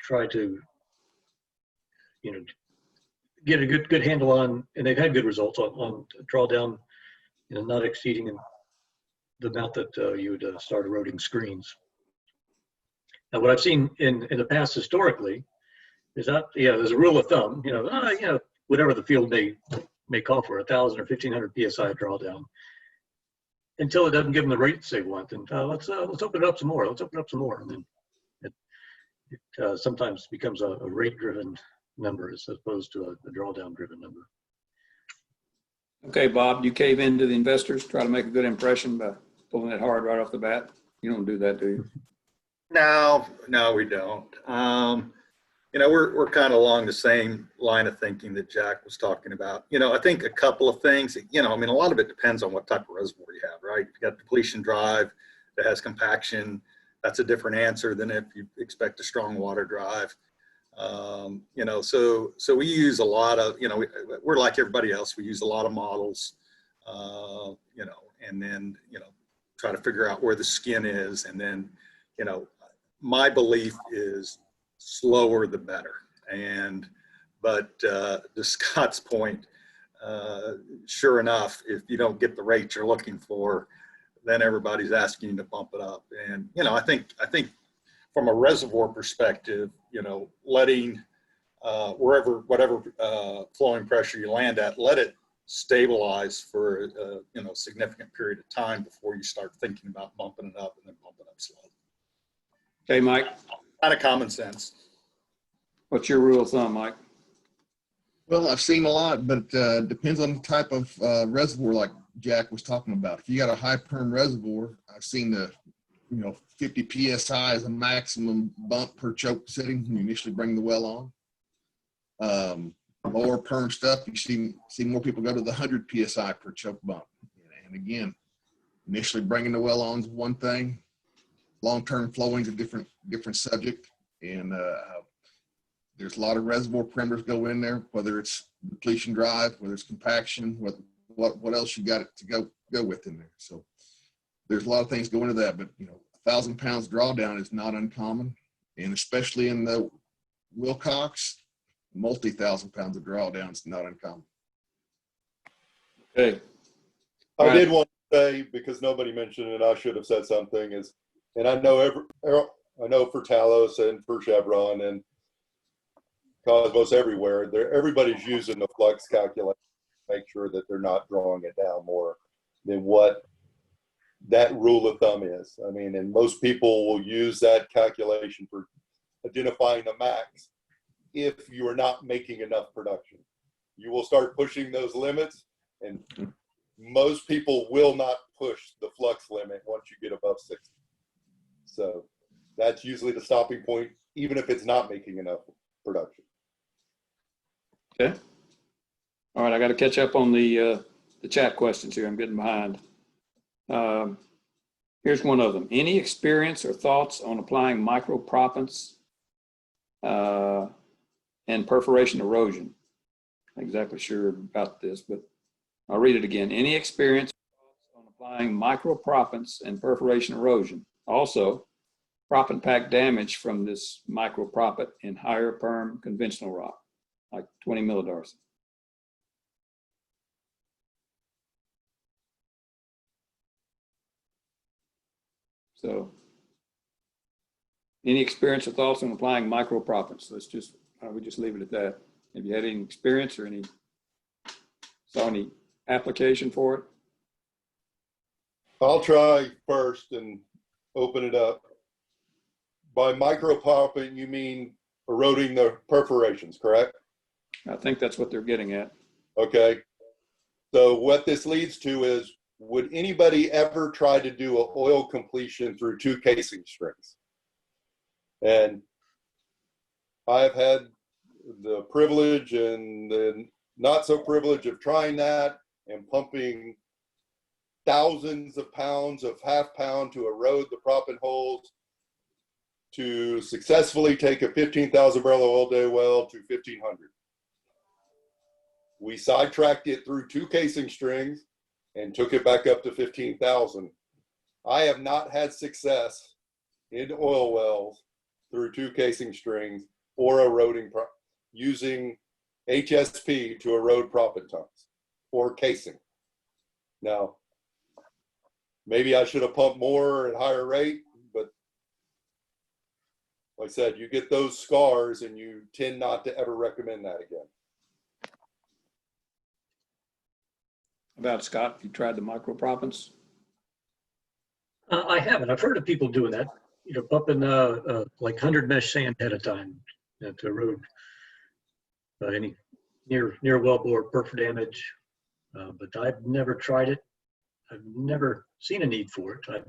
try to get a good handle on, and they've had good results on drawdown, not exceeding the amount that you would start eroding screens. Now, what I've seen in the past historically is that there's a rule of thumb, whatever the field may call for, 1,000 or 1,500 PSI drawdown, until it doesn't give them the rates they want. And let's open it up some more. Let's open it up some more, and then it sometimes becomes a rate-driven number as opposed to a drawdown-driven number. Okay, Bob, do you cave into the investors, try to make a good impression by pulling it hard right off the bat? You don't do that, do you? No, we don't. We're kind of along the same line of thinking that Jack was talking about. I think a couple of things, a lot of it depends on what type of reservoir you have, right? If you got depletion drive that has compaction, that's a different answer than if you expect a strong water drive. So we use a lot of, we're like everybody else. We use a lot of models, and then, try to figure out where the skin is. And then, my belief is slower the better. But to Scott's point, sure enough, if you don't get the rate you're looking for, then everybody's asking you to bump it up. And, I think from a reservoir perspective, letting whatever flowing pressure you land at, let it stabilize for a significant period of time before you start thinking about bumping it up and then bumping up slow. Okay, Mike. Kind of common sense. What's your rule of thumb, Mike? Well, I've seen a lot, but depends on the type of reservoir, like Jack was talking about. If you got a high perm reservoir, I've seen the 50 PSI is a maximum bump per choke setting when you initially bring the well on. Lower perm stuff, you see more people go to the 100 PSI per choke bump. And again, initially bringing the well on is one thing. Long-term flowing is a different subject. And there's a lot of reservoir parameters go in there, whether it's depletion drive, whether it's compaction, whether what else you got to go with in there. So there's a lot of things going into that, but 1,000 pounds drawdown is not uncommon, and especially in the Wilcox, multi-1,000 pounds of drawdown is not uncommon. Okay. I did want to say, because nobody mentioned it, I should have said something, and I know for Talos and for Chevron and Cosmos everywhere, everybody's using the flux calculator to make sure that they're not drawing it down more than what that rule of thumb is. I mean, and most people will use that calculation for identifying the max if you are not making enough production. You will start pushing those limits, and most people will not push the flux limit once you get above 60. So that's usually the stopping point, even if it's not making enough production. Okay. All right, I got to catch up on the chat questions here. I'm getting behind. Here's one of them. Any experience or thoughts on applying microproppants and perforation erosion? Not exactly sure about this, but I'll read it again. Any experience on applying microproppants and perforation erosion? Also, proppant pack damage from this microproppant in higher perm conventional rock, like 20 millidarcy. So, any experience or thoughts on applying microproppants? We just leave it at that. Have you had any experience or saw any application for it? I'll try first and open it up. By microproppant, you mean eroding the perforations, correct? I think that's what they're getting at. Okay. So what this leads to is, would anybody ever try to do an oil completion through 2 casing strings? And I've had the privilege and the not so privilege of trying that and pumping thousands of pounds of half pound to erode the proppant holes to successfully take a 15,000 barrel oil day well to 1,500. We sidetracked it through 2 casing strings and took it back up to 15,000. I have not had success in oil wells through 2 casing strings or eroding, using HSP to erode proppant tons or casing. Now, maybe I should have pumped more at higher rate, but like I said, you get those scars and you tend not to ever recommend that again. About Scott, you tried the microproppants? I haven't. I've heard of people doing that. Pumping like 100 mesh sand at a time to erode any near wellbore perf damage. But I've never tried it. I've never seen a need for it.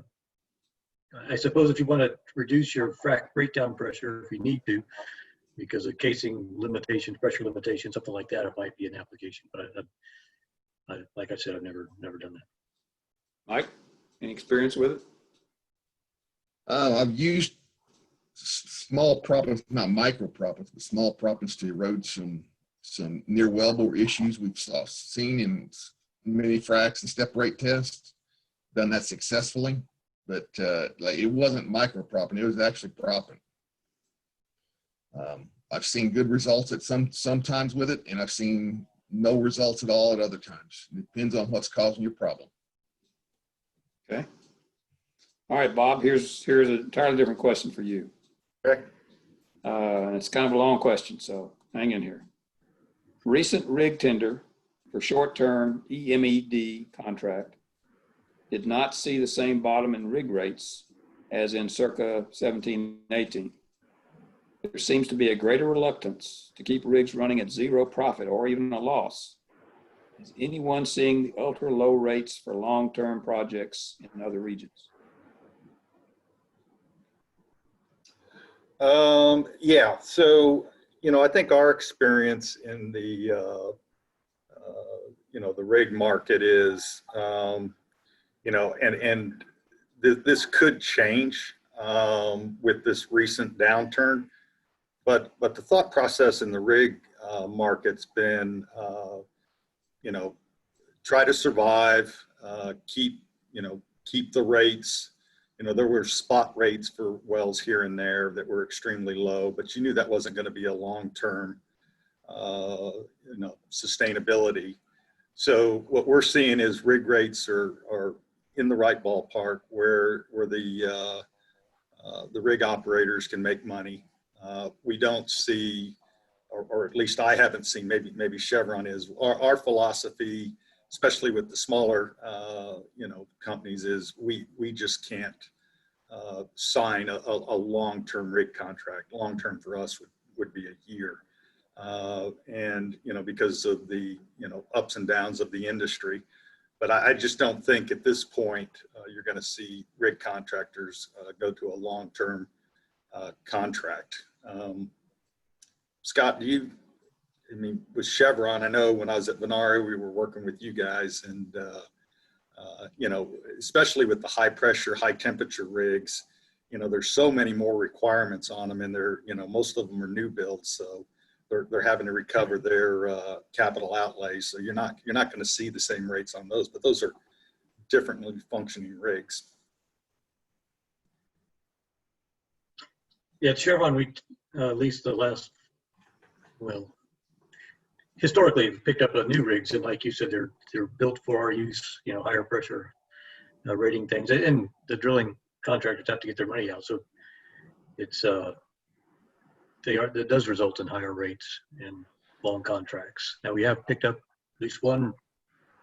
I suppose if you want to reduce your frac breakdown pressure, if you need to, because of casing limitations, pressure limitations, something like that, it might be an application. But like I said, I've never done that. Mike, any experience with it? I've used small proppants, not micro proppants, but small proppants to erode some near wellbore issues we've seen in many fracs and step rate tests. Done that successfully, but like it wasn't micro proppant; it was actually proppant. I've seen good results at sometimes with it, and I've seen no results at all at other times. It depends on what's causing your problem. Okay. All right, Bob, here's an entirely different question for you. Okay. It's kind of a long question, so hang in here. Recent rig tender for short-term EMED contract did not see the same bottom in rig rates as in circa 17, 18. There seems to be a greater reluctance to keep rigs running at 0 profit or even a loss. Is anyone seeing the ultra low rates for long-term projects in other regions? Yeah, so, I think our experience in the, the rig market is, this could change with this recent downturn, but the thought process in the rig market's been, try to survive, keep the rates. There were spot rates for wells here and there that were extremely low, but you knew that wasn't going to be a long-term, sustainability. So what we're seeing is rig rates are in the right ballpark where the rig operators can make money. We don't see, or at least I haven't seen, maybe Chevron is, our philosophy, especially with the smaller, companies, is we just can't sign a long-term rig contract. Long-term for us would be a year. And, because of the, ups and downs of the industry. But I just don't think at this point you're going to see rig contractors go to a long-term contract. Scott, with Chevron, I know when I was at Venari, we were working with you guys, and especially with the high pressure, high temperature rigs, there's so many more requirements on them, and they're, most of them are new builds, so they're having to recover their capital outlay. So you're not going to see the same rates on those, but those are differently functioning rigs. Yeah, at Chevron, we at least the last, historically we've picked up new rigs, and like you said, they're built for our use, higher pressure rating things, and the drilling contractors have to get their money out. So it's that does result in higher rates and long contracts. Now we have picked up at least one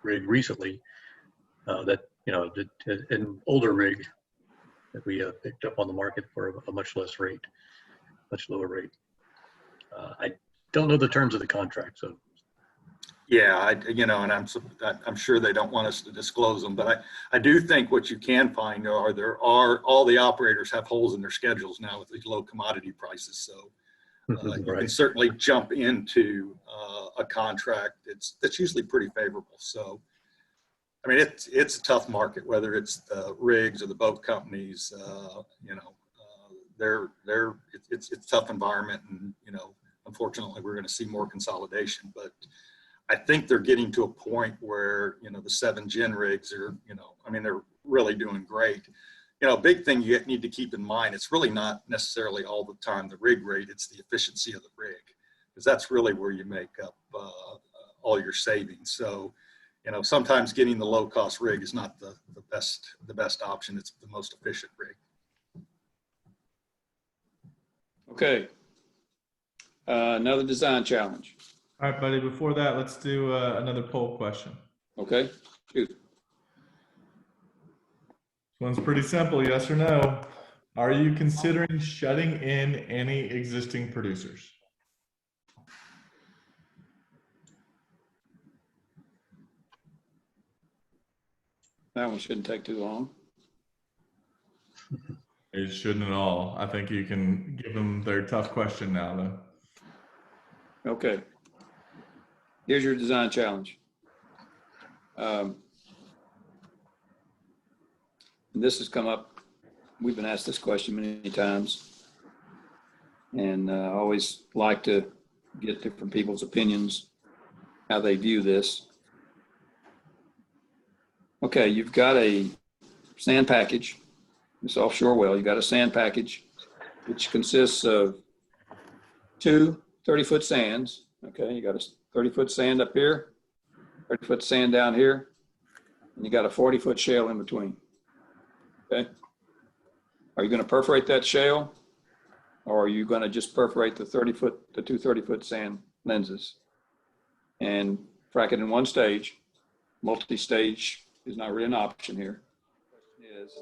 rig recently that an older rig that we picked up on the market for a much less rate, much lower rate. I don't know the terms of the contract, so. Yeah, and I'm sure they don't want us to disclose them, but I do think what you can find are all the operators have holes in their schedules now with these low commodity prices. So you can certainly jump into a contract that's usually pretty favorable. So, it's a tough market, whether it's the rigs or the boat companies. It's a tough environment, and unfortunately, we're going to see more consolidation. But I think they're getting to a point where the 7th-gen rigs are, they're really doing great. A big thing you need to keep in mind, it's really not necessarily all the time the rig rate, it's the efficiency of the rig, because that's really where you make up all your savings. So, sometimes getting the low cost rig is not the best option. It's the most efficient rig. Okay. Another design challenge. All right, buddy, before that, let's do another poll question. Okay. Shoot. This one's pretty simple, yes or no. Are you considering shutting in any existing producers? That one shouldn't take too long. It shouldn't at all. I think you can give them their tough question now, though. Okay. Here's your design challenge. And this has come up. We've been asked this question many times, and I always like to get different people's opinions, how they view this. Okay, you've got a sand package, this offshore well. You've got a sand package, which consists of 2 30-foot sands. Okay, you got a 30-foot sand up here, 30-foot sand down here, and you got a 40-foot shale in between. Okay. Are you going to perforate that shale, or are you going to just perforate the 2 30-foot sand lenses and frack it in one stage? Multi-stage is not really an option here. The question is,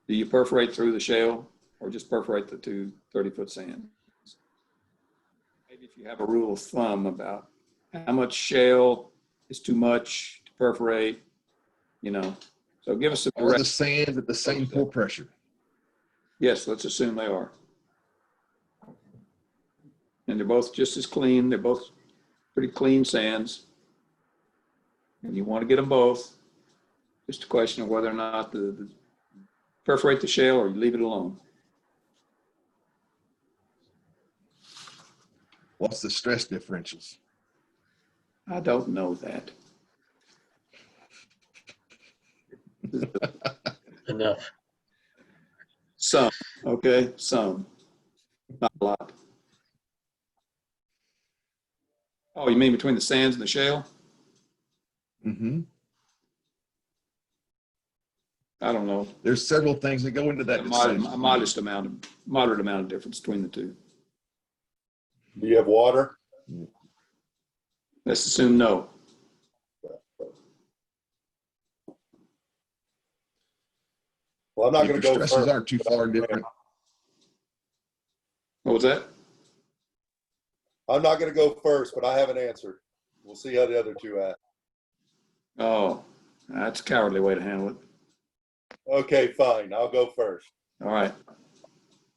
do you perforate through the shale or just perforate the 2 30-foot sands? Maybe if you have a rule of thumb about how much shale is too much to perforate, so give us a All the sand at the same pour pressure. Yes, let's assume they are. And they're both just as clean. They're both pretty clean sands. And you want to get them both. Just a question of whether or not the perforate the shale or you leave it alone. What's the stress differentials? I don't know that. Enough. Some, okay, some, not a lot. Oh, you mean between the sands and the shale? Mm-hmm. I don't know. There's several things that go into that decision. A moderate amount of difference between the two. Do you have water? Let's assume no. Well, I'm not If going to your go stresses first. aren't too far different. What was that? I'm not going to go first, but I have an answer. We'll see how the other two act. Oh, that's a cowardly way to handle it. Okay, fine. I'll go first. All right.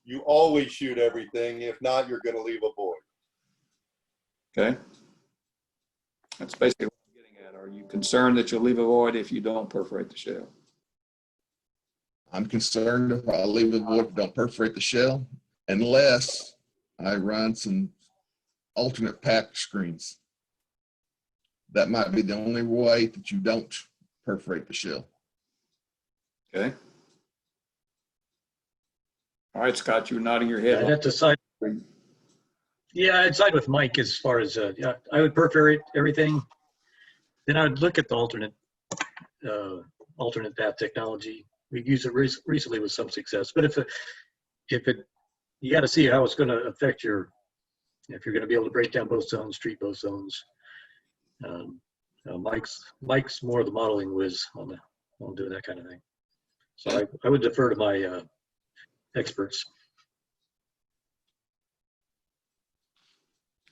You always shoot everything. If not, you're going to leave a void. Okay. That's basically what I'm getting at. Are you concerned that you'll leave a void if you don't perforate the shell? I'm concerned if I leave a void, don't perforate the shell, unless I run some alternate path screens. That might be the only way that you don't perforate the shell. Okay. All right, Scott, you're nodding your head. I'd have to side. Yeah, I'd side with Mike as far as yeah, I would perforate everything. Then I would look at the alternate path technology. We've used it recently with some success. But if it, you got to see how it's going to affect your, if you're going to be able to break down both zones, treat both zones. Mike's more of the modeling whiz on doing that kind of thing. So I would defer to my experts.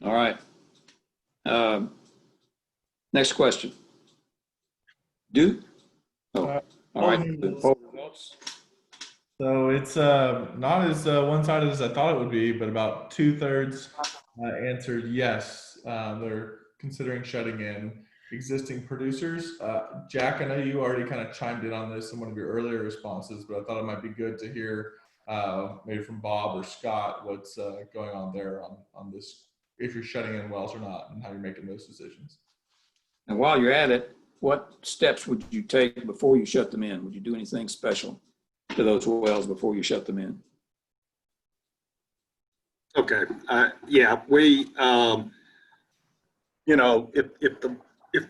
All right. Next question. Do? Oh, all right. Poll results. So it's not as one-sided as I thought it would be, but about 2/3 answered yes. They're considering shutting in existing producers. Jack, I know you already kind of chimed in on this in one of your earlier responses, but I thought it might be good to hear maybe from Bob or Scott what's going on there on this, if you're shutting in wells or not, and how you're making those decisions. And while you're at it, what steps would you take before you shut them in? Would you do anything special to those wells before you shut them in? Okay. Yeah, we, you know, if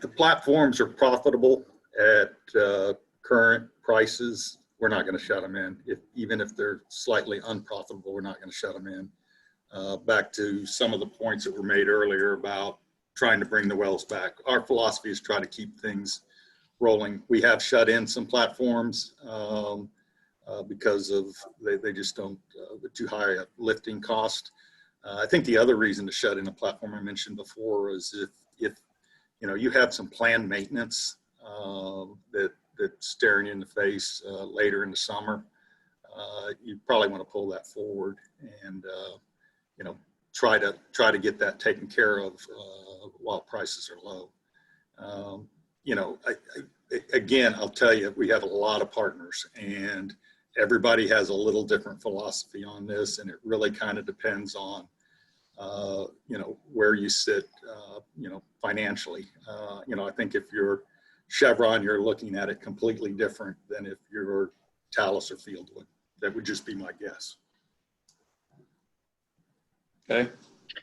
the platforms are profitable at current prices, we're not going to shut them in. Even if they're slightly unprofitable, we're not going to shut them in. Back to some of the points that were made earlier about trying to bring the wells back. Our philosophy is try to keep things rolling. We have shut in some platforms because of they just don't, too high a lifting cost. I think the other reason to shut in a platform I mentioned before is if you know you have some planned maintenance that's staring you in the face later in the summer, you probably want to pull that forward and you know try to get that taken care of while prices are low. You know, again, I'll tell you, we have a lot of partners and everybody has a little different philosophy on this, and it really kind of depends on you know, where you sit, you know, financially. You know, I think if you're Chevron, you're looking at it completely different than if you're Talos or Fieldwood. That would just be my guess. Okay.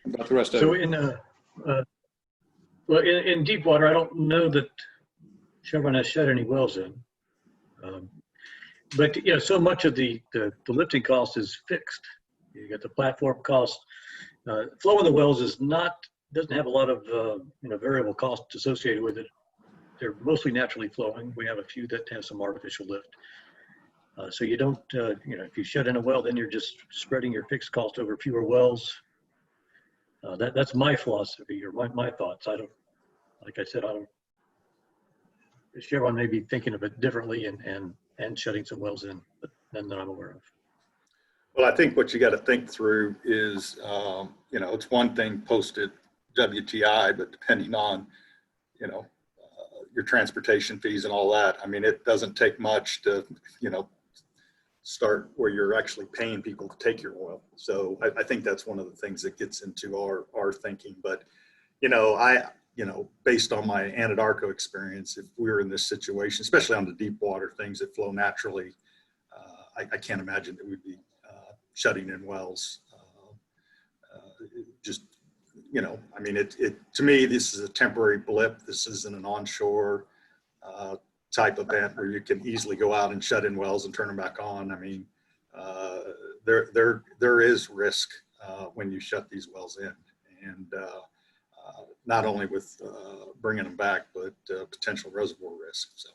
About the rest of So it. well, in Deepwater, I don't know that Chevron has shut any wells in. But you know, so much of the lifting cost is fixed. You got the platform cost. Flowing the wells doesn't have a lot of you know, variable costs associated with it. They're mostly naturally flowing. We have a few that have some artificial lift. So you don't, you know, if you shut in a well, then you're just spreading your fixed cost over fewer wells. That's my philosophy or my thoughts. I don't, like I said, I don't. Chevron may be thinking of it differently and shutting some wells in, but none that I'm aware of. Well, I think what you got to think through is, you know, it's one thing posted WTI, but depending on, you know, your transportation fees and all that, I mean, it doesn't take much to, you know, start where you're actually paying people to take your oil. So I think that's one of the things that gets into our thinking. But, you know, you know, based on my Anadarko experience, if we were in this situation, especially on the deep water things that flow naturally, I can't imagine that we'd be shutting in wells. Just, you know, I mean, to me, this is a temporary blip. This isn't an onshore type event where you can easily go out and shut in wells and turn them back on. I mean, there is risk when you shut these wells in, and not only with bringing them back, but potential reservoir risk. So,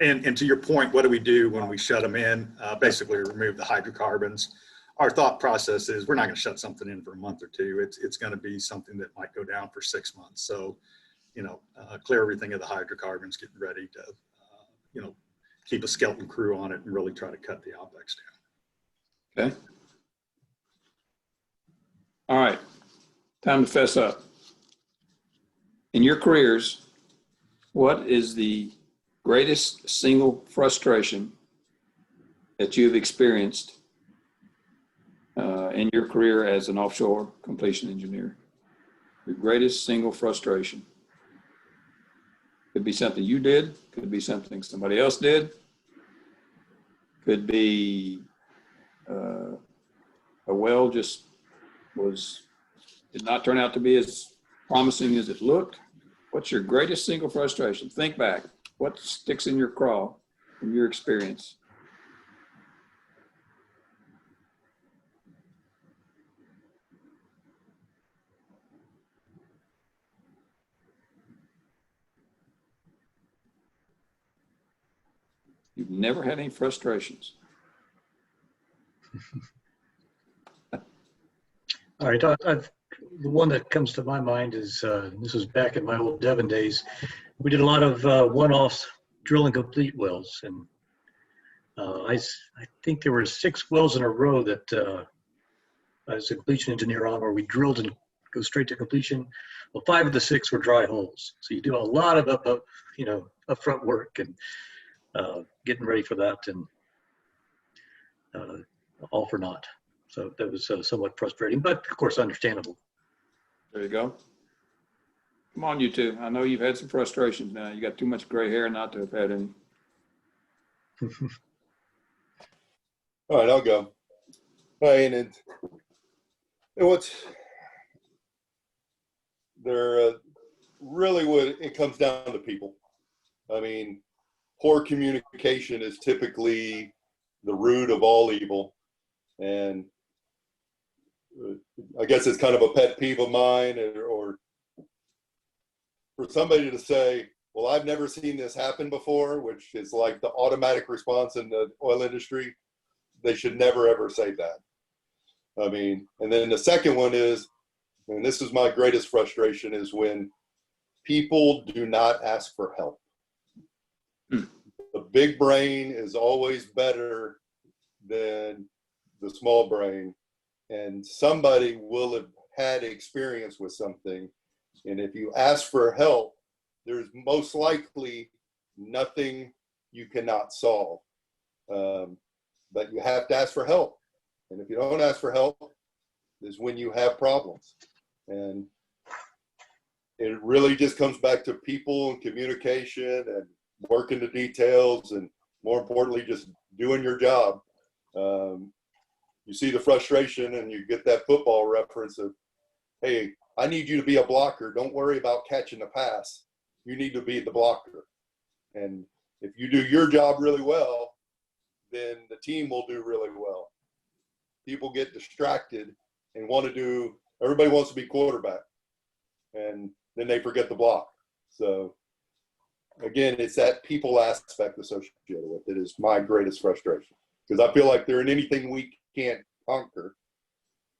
and to your point, what do we do when we shut them in? Basically, remove the hydrocarbons. Our thought process is we're not going to shut something in for a month or two. It's going to be something that might go down for 6 months. So, you know, clear everything of the hydrocarbons, getting ready to, you know, keep a skeleton crew on it and really try to cut the OpEx down. Okay. All right. Time to fess up. In your careers, what is the greatest single frustration that you've experienced in your career as an offshore completion engineer? Your greatest single frustration. Could be something you did, could be something somebody else did, could be a well just did not turn out to be as promising as it looked. What's your greatest single frustration? Think back. What sticks in your craw from your experience? You've never had any frustrations. All right, the one that comes to my mind is, this was back in my old Devon days. We did a lot of one-offs drill and complete wells. And I think there were 6 wells in a row that I was a completion engineer on, where we drilled and go straight to completion. Well, 5 of the 6 were dry holes. So you do a lot of upfront work and getting ready for that, and all for naught. So that was somewhat frustrating, but of course understandable. There you go. Come on, you two. I know you've had some frustrations now. You got too much gray hair not to have had any. All right, I'll go. And what's there? Really, what it comes down to people. I mean, poor communication is typically the root of all evil, and I guess it's kind of a pet peeve of mine, or for somebody to say, well, I've never seen this happen before, which is like the automatic response in the oil industry. They should never, ever say that. I mean, and then the second one is, and this is my greatest frustration, is when people do not ask for help. The big brain is always better than the small brain, and somebody will have had experience with something, and if you ask for help, there's most likely nothing you cannot solve, but you have to ask for help. And if you don't ask for help, is when you have problems. And it really just comes back to people and communication and working the details, and more importantly, just doing your job. You see the frustration, and you get that football reference of, hey, I need you to be a blocker. Don't worry about catching the pass. You need to be the blocker. And if you do your job really well, then the team will do really well. People get distracted and everybody wants to be quarterback, and then they forget the block. So again, it's that people aspect associated with it is my greatest frustration, because I feel like there ain't anything we can't conquer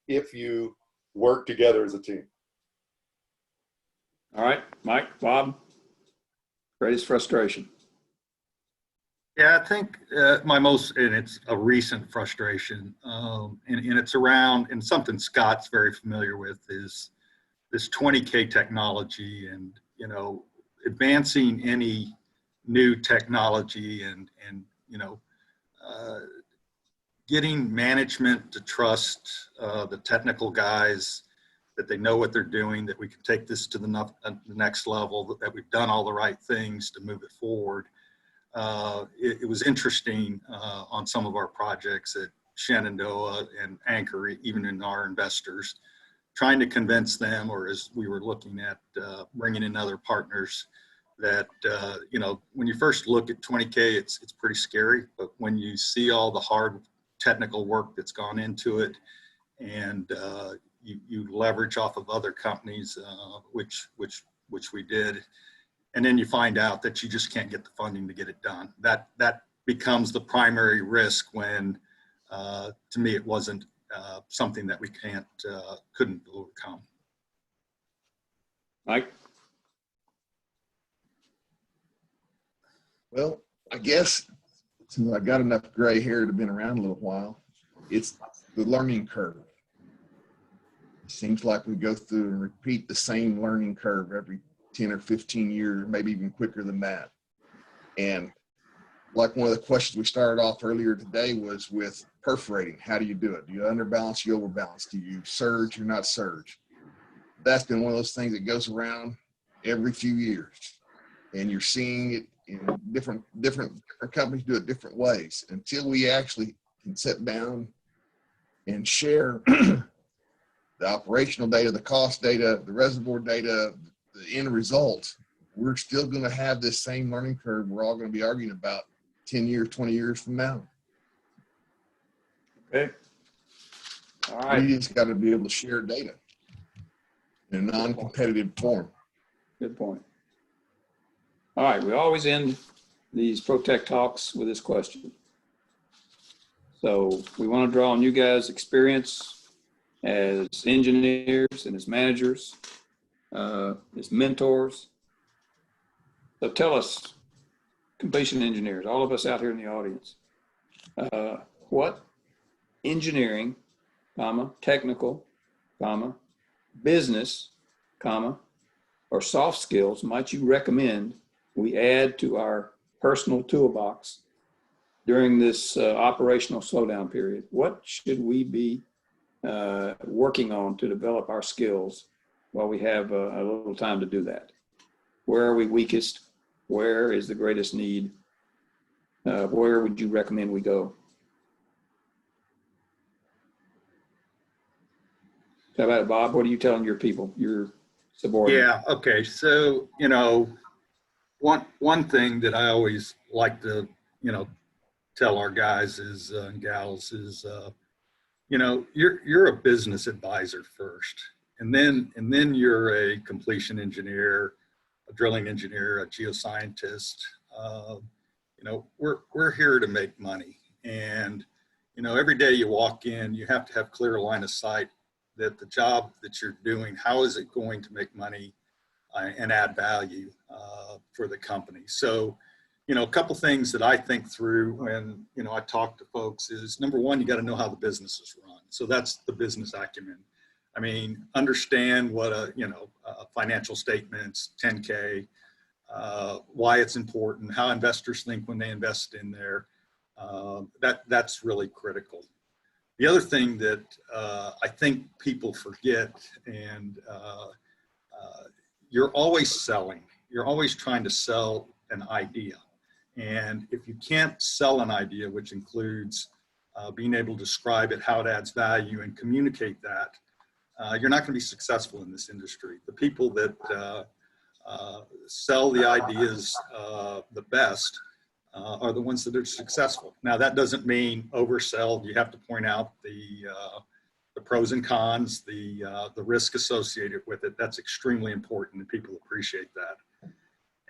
if you work together as a team. All right, Mike, Bob, greatest frustration. Yeah, I think and it's a recent frustration, and it's around, and something Scott's very familiar with, is this 20K technology, and, you know, advancing any new technology, and you know, getting management to trust the technical guys that they know what they're doing, that we can take this to the next level, that we've done all the right things to move it forward. It was interesting on some of our projects at Shenandoah and Anchor, even in our investors, trying to convince them, or as we were looking at bringing in other partners, that, you know, when you first look at 20K, it's pretty scary, but when you see all the hard technical work that's gone into it, and you leverage off of other companies, which we did, and then you find out that you just can't get the funding to get it done. That becomes the primary risk when, to me, it wasn't something that we couldn't overcome. Mike? Well, I guess since I've got enough gray hair to have been around a little while, it's the learning curve. It seems like we go through and repeat the same learning curve every 10 or 15 years, maybe even quicker than that. And like one of the questions we started off earlier today was with perforating. How do you do it? Do you underbalance, you overbalance? Do you surge or not surge? That's been one of those things that goes around every few years. And you're seeing it in different companies do it different ways until we actually can sit down and share the operational data, the cost data, the reservoir data, the end result. We're still going to have this same learning curve we're all going to be arguing about 10 years, 20 years from now. Okay. All right. We just got to be able to share data in a non-competitive form. Good point. All right, we always end these ProTech talks with this question. So we want to draw on you guys' experience as engineers and as managers, as mentors. So tell us, completion engineers, all of us out here in the audience, what engineering, technical, business, or soft skills might you recommend we add to our personal toolbox during this operational slowdown period? What should we be working on to develop our skills while we have a little time to do that? Where are we weakest? Where is the greatest need? Where would you recommend we go? How about it, Bob? What are you telling your people, your subordinates? Yeah, okay. So, you know, one thing that I always like to, you know, tell our guys is and gals is, you know, you're a business advisor first, and then you're a completion engineer, a drilling engineer, a geoscientist. You know, we're here to make money, and you know, every day you walk in, you have to have clear line of sight that the job that you're doing, how is it going to make money and add value for the company. So, you know, a couple things that I think through when, you know, I talk to folks is, number one, you got to know how the business is run. So that's the business acumen. I mean, understand what financial statements, 10K, why it's important, how investors think when they invest in there. That's really critical. The other thing that I think people forget, and you're always selling. You're always trying to sell an idea. And if you can't sell an idea, which includes being able to describe it, how it adds value, and communicate that, you're not going to be successful in this industry. The people that sell the ideas the best are the ones that are successful. Now, that doesn't mean oversell. You have to point out the pros and cons, the risk associated with it. That's extremely important, and people appreciate that.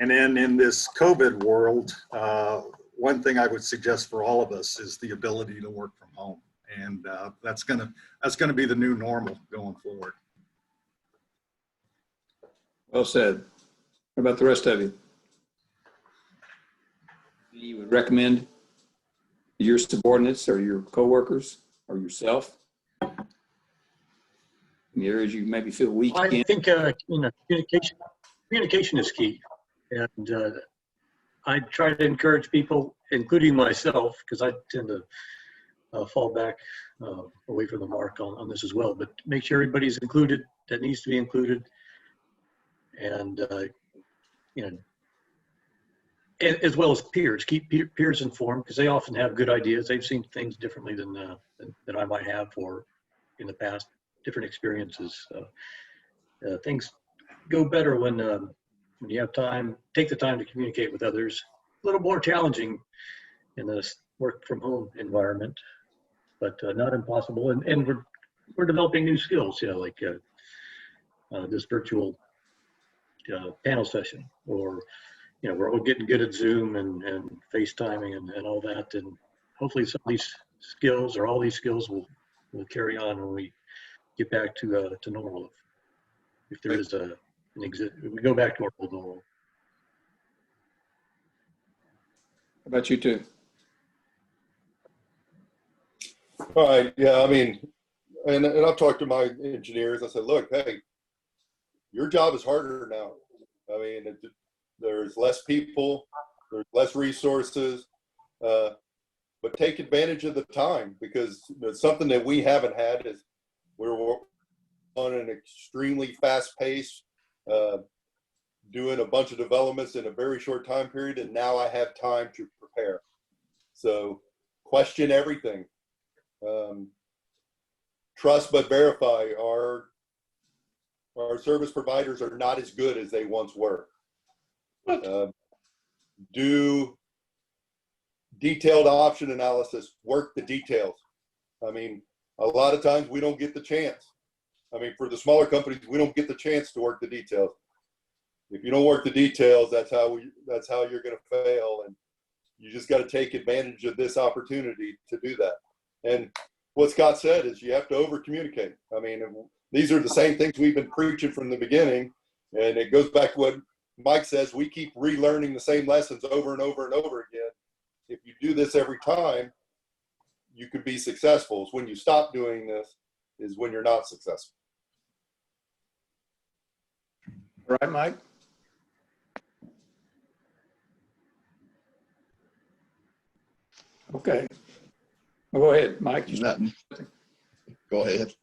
And then in this COVID world, one thing I would suggest for all of us is the ability to work from home, and that's gonna be the new normal going forward. Well said. What about the rest of you? You would recommend your subordinates or your coworkers or yourself in the areas you maybe feel weak in? I think communication is key, and I try to encourage people, including myself, because I tend to fall back away from the mark on this as well. But make sure everybody's included that needs to be included, and you know, as well as peers. Keep peers informed, because they often have good ideas. They've seen things differently than I might have, or in the past, different experiences. Things go better when you have time. Take the time to communicate with others. A little more challenging in this work from home environment, but not impossible. And we're developing new skills, like this virtual panel session, or we're all getting good at Zoom and FaceTiming and all that. And hopefully some of these skills, or all these skills, will carry on when we get back to normal. If there is we go back to our old normal. How about you too? All right. Yeah. I mean, and I've talked to my engineers. I said, look, hey, your job is harder now. I mean, there's less people, there's less resources, but take advantage of the time, because something that we haven't had is we're on an extremely fast pace, doing a bunch of developments in a very short time period, and now I have time to prepare. So question everything. Trust but verify. Our service providers are not as good as they once were. Do detailed option analysis, work the details. I mean, a lot of times we don't get the chance. I mean, for the smaller companies, we don't get the chance to work the details. If you don't work the details, that's how you're going to fail. And you just got to take advantage of this opportunity to do that. And what Scott said is you have to over communicate. I mean, these are the same things we've been preaching from the beginning. And it goes back to what Mike says, we keep relearning the same lessons over and over and over again. If you do this every time, you could be successful. It's when you stop doing this is when you're not successful. All right, Mike? Okay. Well, go ahead, Mike. Nothing. Go ahead.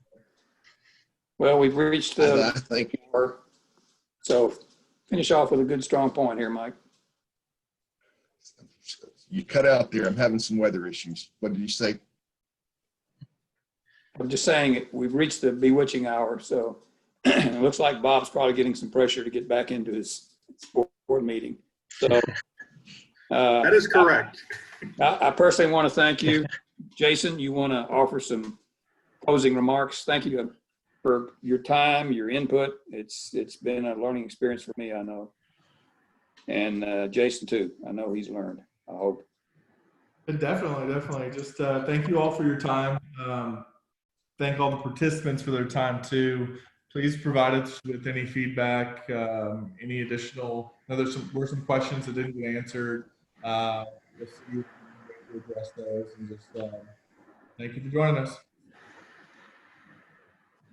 Well, we've reached I think so finish off with a good, strong point here, Mike. you cut out there. I'm having some weather issues. What did you say? I'm just saying we've reached the bewitching hour, so it looks like Bob's probably getting some pressure to get back into his board meeting. So that is correct. I personally want to thank you. Jason, you want to offer some closing remarks? Thank you for your time, your input. It's been a learning experience for me, I know. And Jason too. I know he's learned, I hope. Definitely. Just thank you all for your time. Thank all the participants for their time too. Please provide us with any feedback, any additional. There were some questions that didn't get answered. We'll see if we can address those. And just thank you for joining us.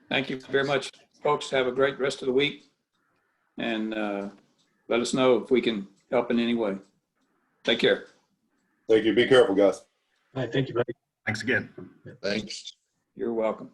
Thank you very much, folks. Have a great rest of the week, and let us know if we can help in any way. Take care. Thank you. Be careful, guys. All right, thank you, buddy. Thanks again. Thanks. You're welcome.